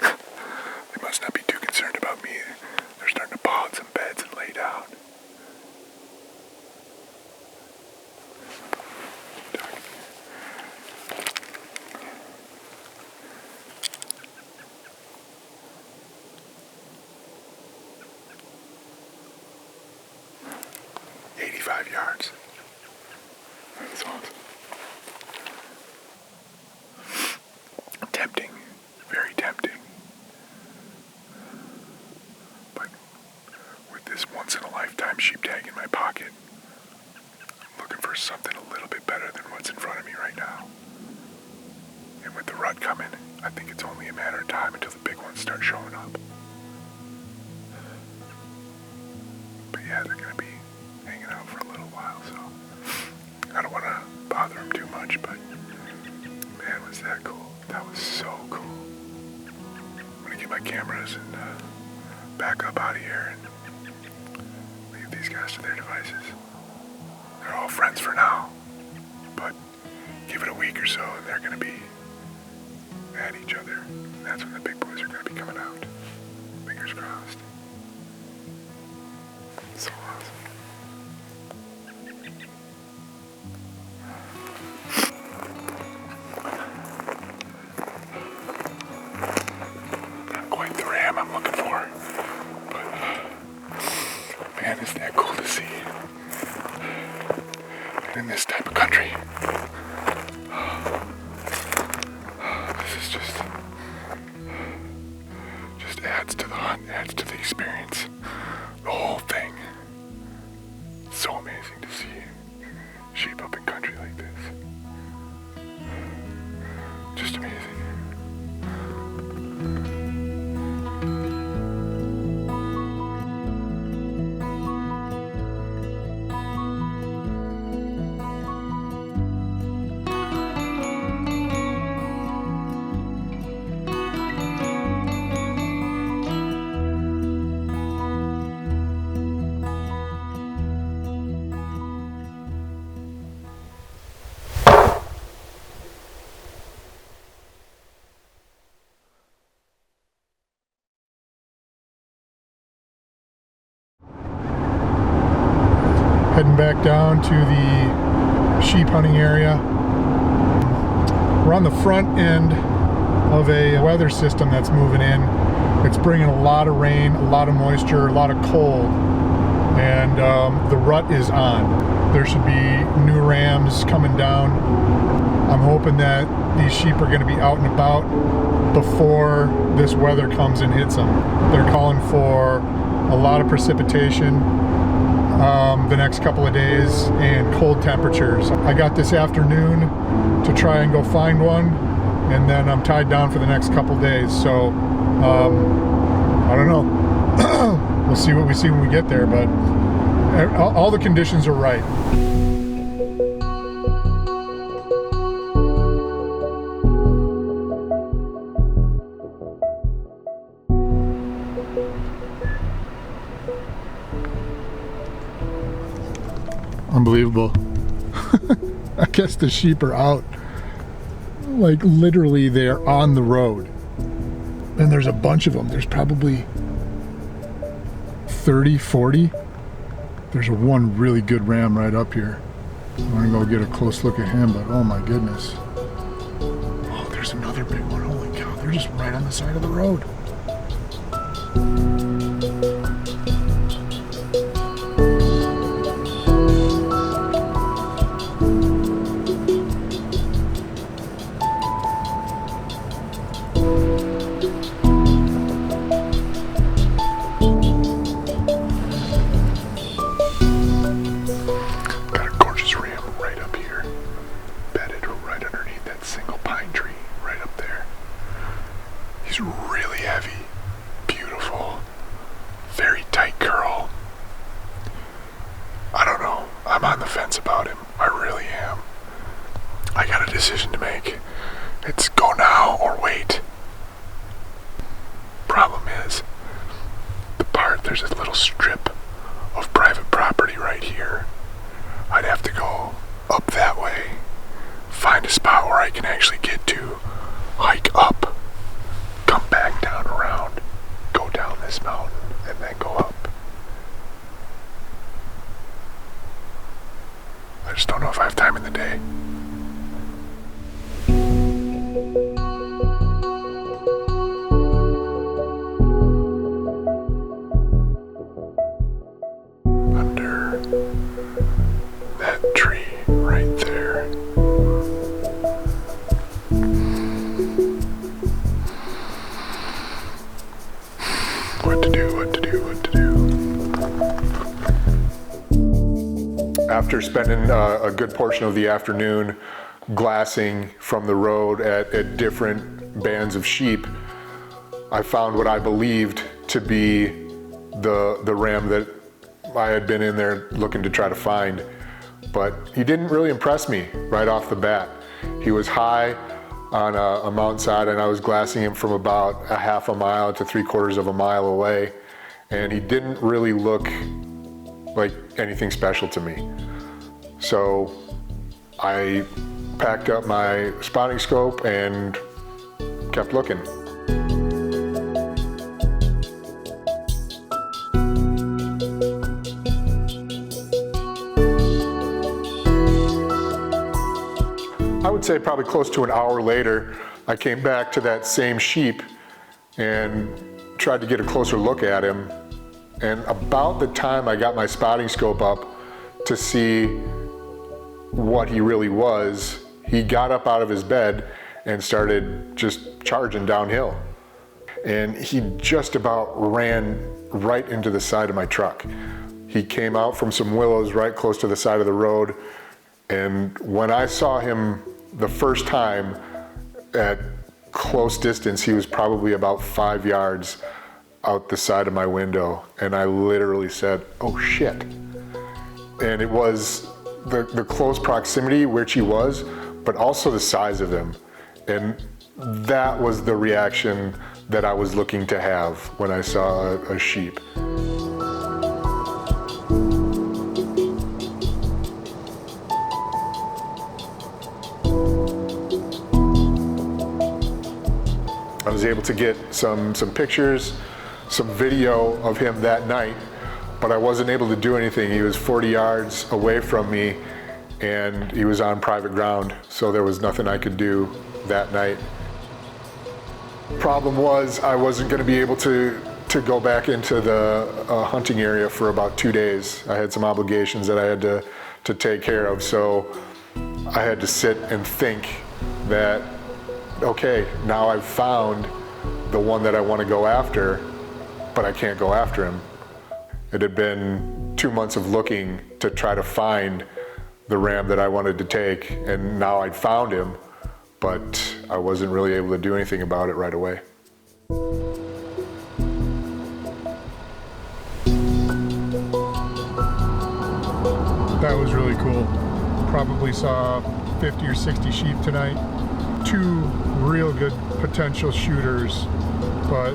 They must not be too concerned about me. 25 yards. That's awesome. Tempting, very tempting. But with this once-in-a-lifetime sheep tag in my pocket, I'm looking for something a little bit better than what's in front of me right now. And with the rut coming, I think it's only a matter of time until the big ones start showing up. But yeah, they're going to be hanging out for a little while, so I don't want to bother them too much, but man, was that cool. That was so cool. I'm going to get my cameras and back up out of here and leave these guys to their devices. They're all friends for now, but give it a week or so and they're going to be at each other. And that's when the big boys are going to be coming out. Fingers crossed. So awesome. Not quite the ram I'm looking for, but man, is that cool to see. And in this type of country, this is just adds to the hunt, adds to the experience. The whole thing. It's so amazing to see sheep up in country like this. Just amazing. Heading back down to the sheep hunting area. We're on the front end of a weather system that's moving in. It's bringing a lot of rain, a lot of moisture, a lot of cold, and the rut is on. There should be new rams coming down. I'm hoping that these sheep are going to be out and about before this weather comes and hits them. They're calling for a lot of precipitation the next couple of days and cold temperatures. I got this afternoon to try and go find one, and then I'm tied down for the next couple of days, so I don't know. We'll see what we see when we get there, but all the conditions are right. Unbelievable. I guess the sheep are out. Like literally they're on the road. And there's a bunch of them. There's probably 30, 40. There's one really good ram right up here. I'm gonna go get a close look at him, but oh my goodness. Oh, there's another big one. Holy cow, they're just right on the side of the road. Really heavy, beautiful, very tight curl. I don't know. I'm on the fence about him. I really am. I got a decision to make. It's go now or wait. Problem is, there's a little strip of private property right here. I'd have to go up that way, find a spot where I can actually get to, hike up, come back down around, go down this mountain, and then go up. I just don't know if I have time in the day. Under After spending a good portion of the afternoon glassing from the road at different bands of sheep, I found what I believed to be the ram that I had been in there looking to try to find. But he didn't really impress me right off the bat. He was high on a mountainside, and I was glassing him from about a half a mile to 3/4 of a mile away, and he didn't really look like anything special to me. So I packed up my spotting scope and kept looking. I would say probably close to an hour later, I came back to that same sheep and tried to get a closer look at him. And about the time I got my spotting scope up to see what he really was, he got up out of his bed and started just charging downhill. And he just about ran right into the side of my truck. He came out from some willows right close to the side of the road. And when I saw him the first time at close distance, he was probably about 5 yards out the side of my window. And I literally said, "Oh shit." And it was the close proximity which he was, but also the size of him. And that was the reaction that I was looking to have when I saw a sheep. I was able to get some pictures, some video of him that night, but I wasn't able to do anything. He was 40 yards away from me and he was on private ground, so there was nothing I could do that night. Problem was, I wasn't going to be able to go back into the hunting area for about 2 days. I had some obligations that I had to take care of, so I had to sit and think that, okay, now I've found the one that I want to go after, but I can't go after him. It had been 2 months of looking to try to find the ram that I wanted to take, and now I'd found him, but I wasn't really able to do anything about it right away. That was really cool. Probably saw 50 or 60 sheep tonight. 2 real good potential shooters, but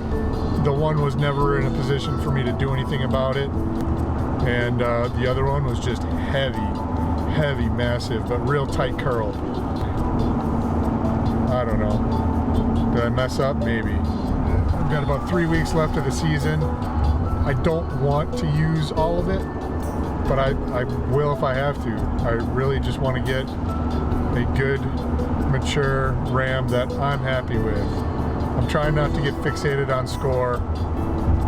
the one was never in a position for me to do anything about it, and the other one was just heavy, massive, but real tight curled. I don't know. Did I mess up? Maybe. I've got about 3 weeks left of the season. I don't want to use all of it, but I will if I have to. I really just want to get a good, mature ram that I'm happy with. I'm trying not to get fixated on score,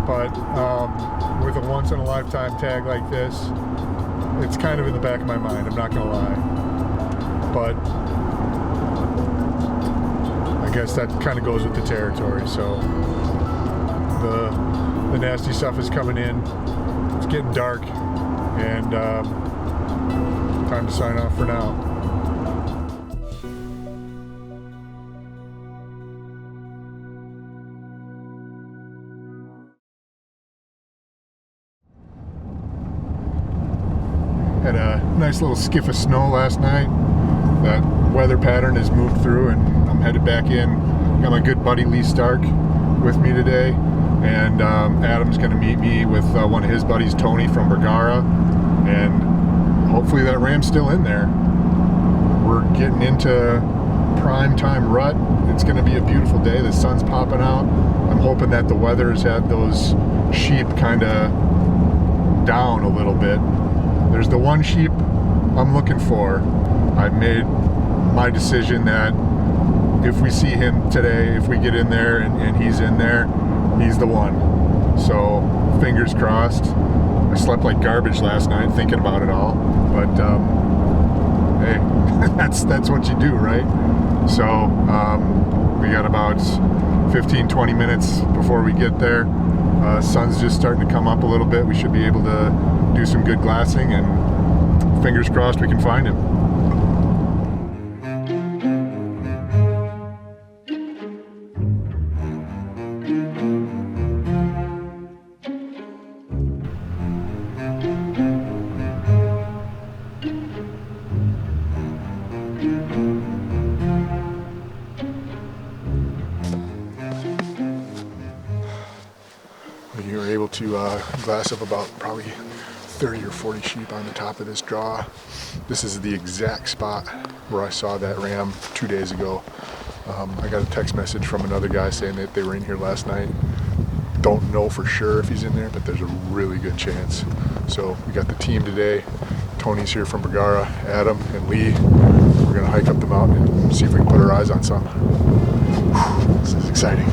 but with a once-in-a-lifetime tag like this, it's kind of in the back of my mind, I'm not gonna lie. But I guess that kind of goes with the territory, so the nasty stuff is coming in. It's getting dark, and time to sign off for now. Had a nice little skiff of snow last night. That weather pattern has moved through and I'm headed back in. Got my good buddy Lee Stark with me today, and Adam's going to meet me with one of his buddies, Tony from Bergara, and hopefully that ram's still in there. We're getting into prime time rut. It's going to be a beautiful day. The sun's popping out. I'm hoping that the weather has had those sheep kind of down a little bit. There's the one sheep I'm looking for. I've made my decision that if we see him today, if we get in there and he's in there, he's the one. So fingers crossed. I slept like garbage last night thinking about it all, but hey, that's what you do, right? So we got about 15-20 minutes before we get there. Sun's just starting to come up a little bit. We should be able to do some good glassing, and fingers crossed we can find him. You were able to glass up about probably 30 or 40 sheep on the top of this draw. This is the exact spot where I saw that ram 2 days ago. I got a text message from another guy saying that they were in here last night. Don't know for sure if he's in there, but there's a really good chance. So we got the team today. Tony's here from Bergara, Adam and Lee. We're gonna hike up the mountain and see if we can put our eyes on some. Whew, this is exciting.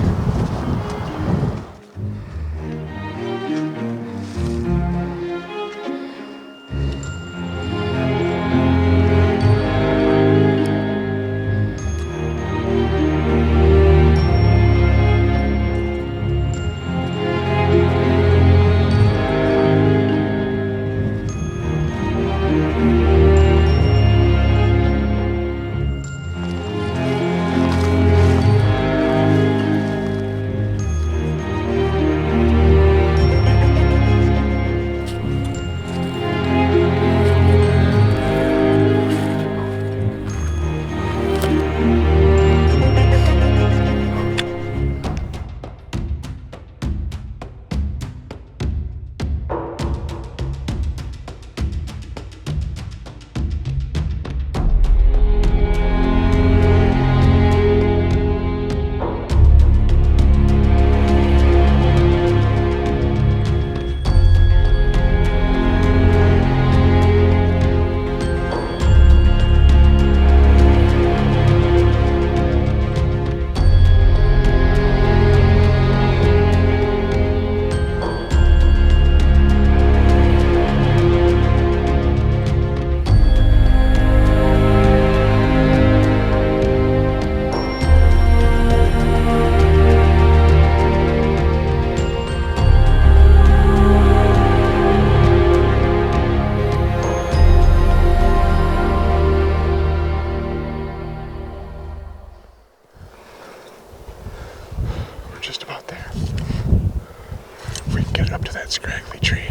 Just about there. If we can get it up to that scraggly tree,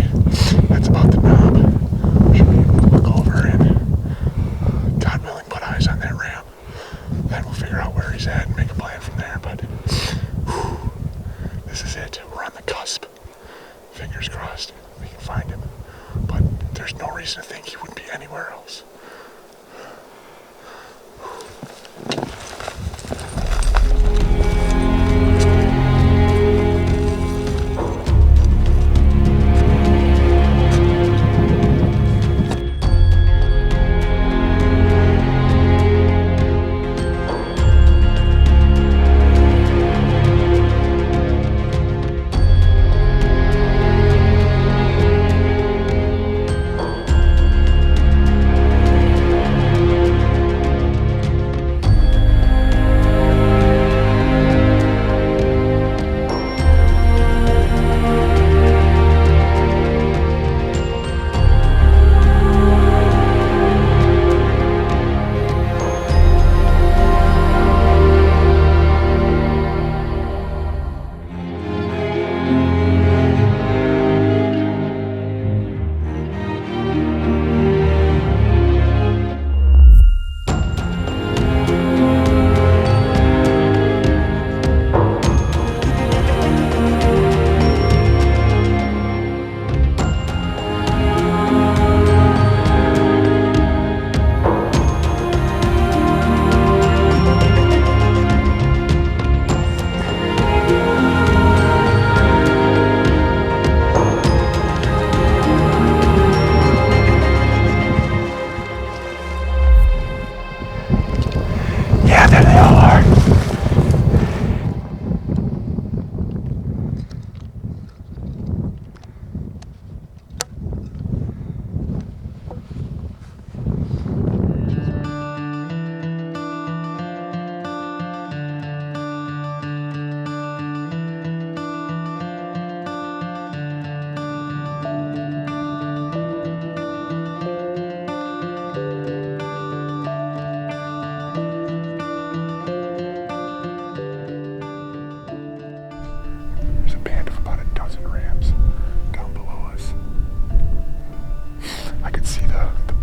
that's about the knob. Should be able to look over and, God willing, put eyes on that ram. Then we'll figure out where he's at and make a plan from there. But whew, this is it. We're on the cusp. Fingers crossed we can find him. But there's no reason to think he wouldn't be anywhere else.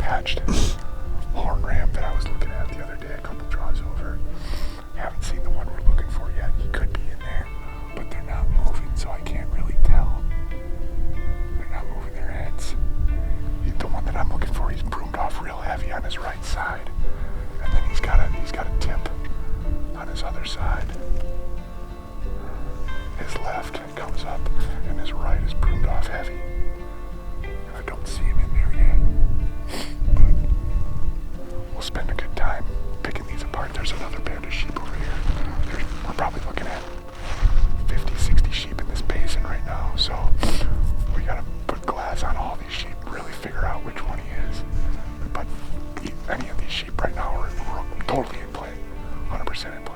hatched horn ram that I was looking at the other day, a couple draws over. Haven't seen the one we're looking for yet. He could be in there, but they're not moving, so I can't really tell. They're not moving their heads. The one that I'm looking for, he's broomed off real heavy on his right side, and then he's got a tip on his other side. His left comes up, and his right is broomed off heavy. I don't see him in there yet, but we'll spend a good time picking these apart. There's another band of sheep over here. We're probably looking at 50, 60 sheep in this basin right now, so we gotta put glass on all these sheep, really figure out which one he is. But any of these sheep right now are totally in play, 100% in play.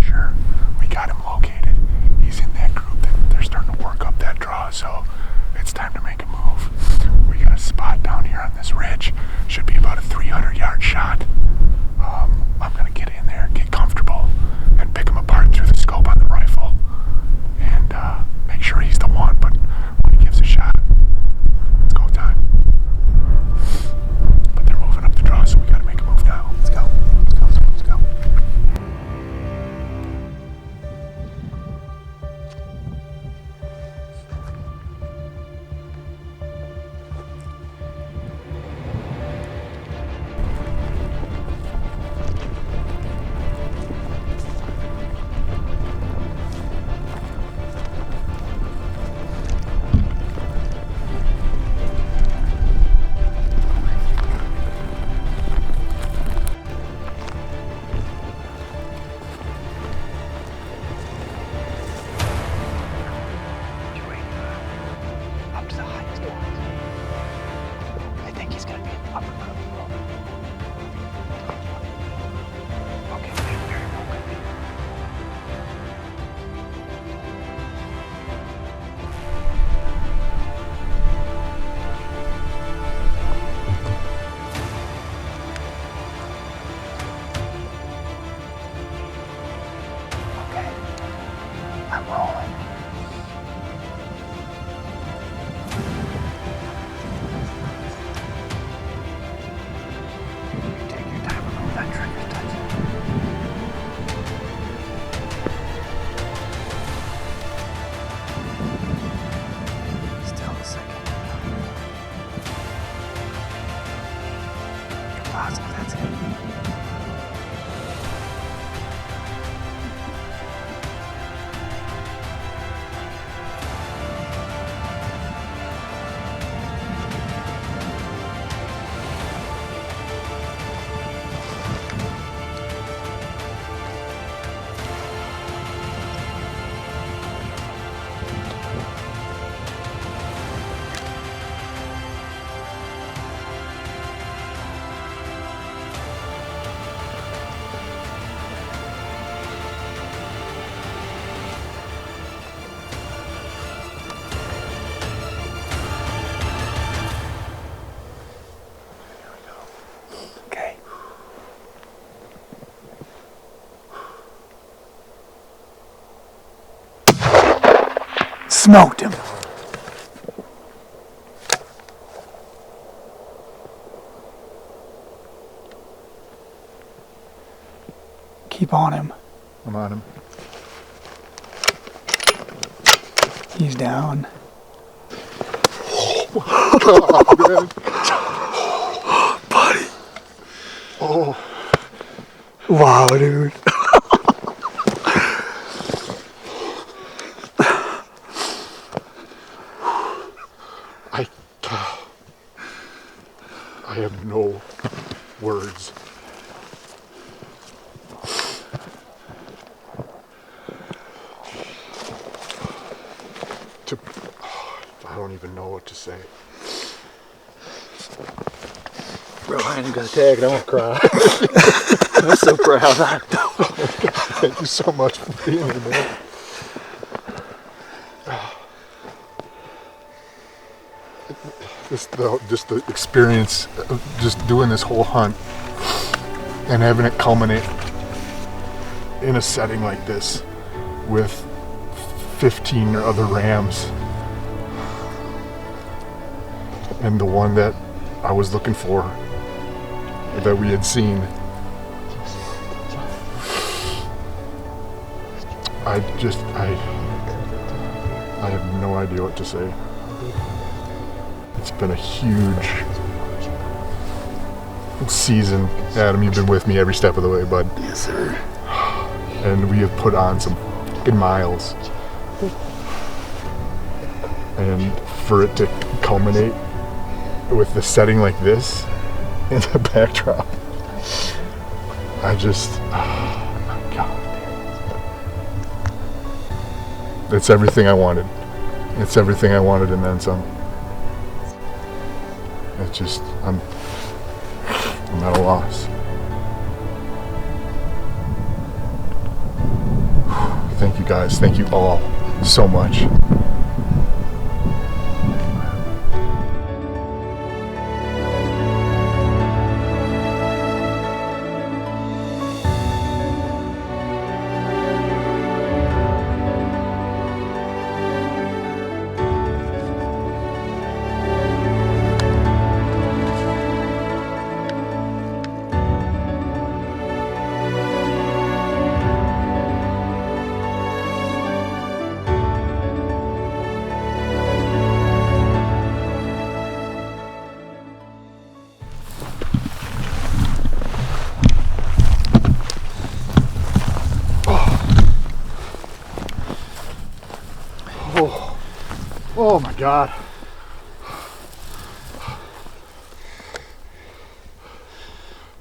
Sure, we got him located. He's in that group that they're starting to work up that draw, so it's time to make a move. We got a spot down here on this ridge. Should be about a 300-yard shot. I'm gonna get in there, get comfortable, and pick him apart through the scope on the rifle, and make sure he's the one. But when he gives a shot, it's go time. But they're moving up the draw, so we gotta make a move now. Let's go. Let's go. Let's go. Let's go. Smoked him. Keep on him. I'm on him. He's down. Buddy. Oh, Wow, dude. I have no words. I don't even know what to say. Bro, I ain't gonna tag it, I'm gonna cry. I'm so proud. Thank you so much for being here, man. Just the experience of just doing this whole hunt and having it culminate in a setting like this with 15 other rams and the one that I was looking for that we had seen. I have no idea what to say. It's been a huge season. Adam, you've been with me every step of the way, bud. Yes, sir. And we have put on some fucking miles. And for it to culminate with the setting like this in the backdrop, I just, oh my God. It's everything I wanted. It's everything I wanted and then some. It's just, I'm at a loss. Thank you guys. Thank you all so much. Oh my God.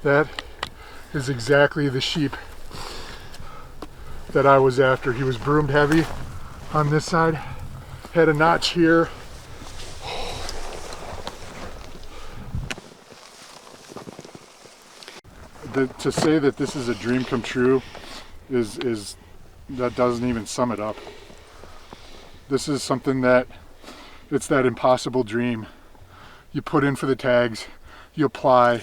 That is exactly the sheep that I was after. He was broomed heavy on this side, had a notch here. To say that this is a dream come true is that doesn't even sum it up. This is something that, it's that impossible dream. You put in for the tags, you apply,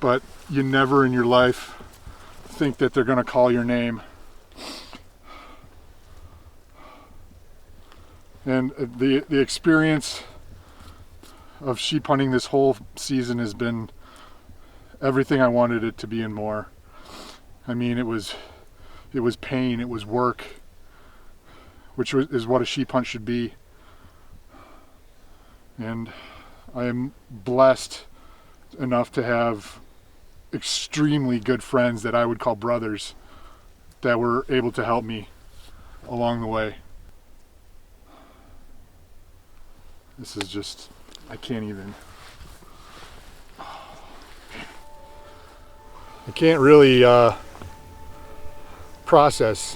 but you never in your life think that they're gonna call your name. And the experience of sheep hunting this whole season has been everything I wanted it to be and more. I mean, it was pain, it was work, which is what a sheep hunt should be. And I am blessed enough to have extremely good friends that I would call brothers that were able to help me along the way. This is just, I can't even. I can't really process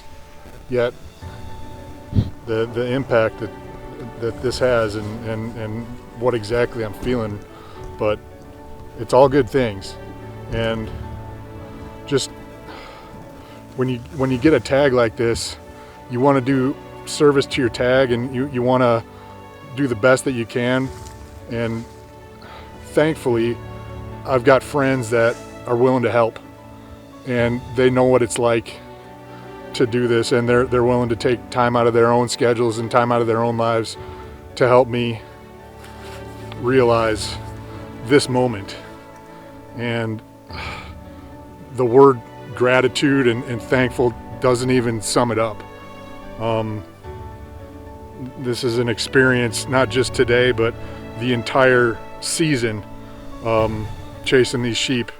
yet the impact that this has and what exactly I'm feeling, but it's all good things. And just when you get a tag like this, you want to do service to your tag, and you want to do the best that you can. And thankfully, I've got friends that are willing to help, and they know what it's like to do this, and they're willing to take time out of their own schedules and time out of their own lives to help me realize this moment. And the word gratitude and thankful doesn't even sum it up. This is an experience not just today, but the entire season, chasing these sheep.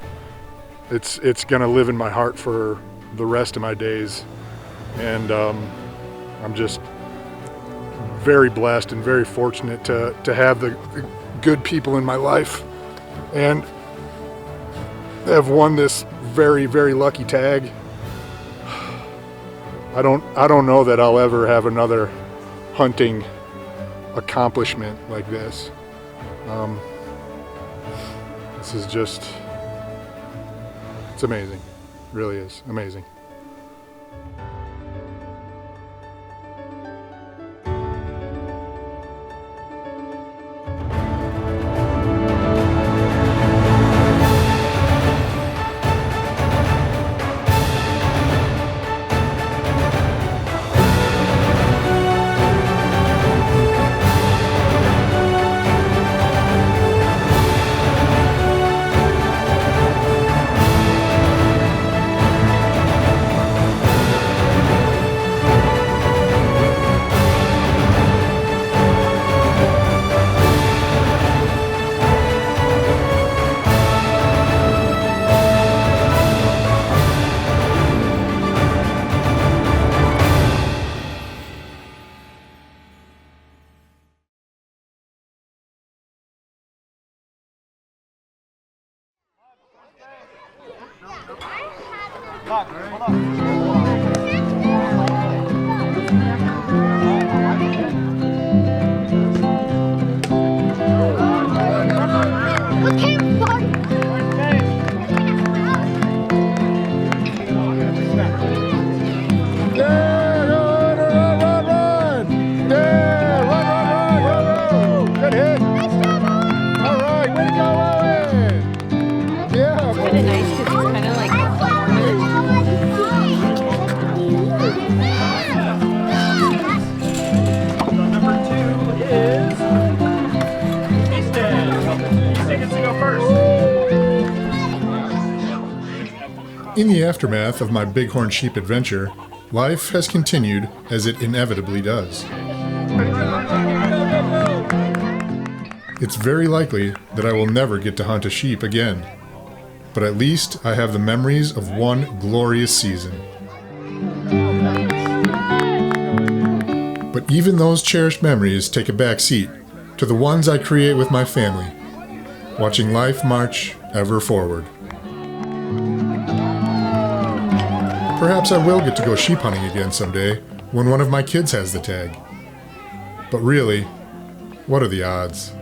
It's gonna live in my heart for the rest of my days. And I'm just very blessed and very fortunate to have the good people in my life and have won this very, very lucky tag. I don't know that I'll ever have another hunting accomplishment like this. This is just, it's amazing. It really is amazing. In the aftermath of my bighorn sheep adventure, life has continued as it inevitably does. It's very likely that I will never get to hunt a sheep again, but at least I have the memories of one glorious season. But even those cherished memories take a back seat to the ones I create with my family, watching life march ever forward. Perhaps I will get to go sheep hunting again someday when one of my kids has the tag. But really, what are the odds?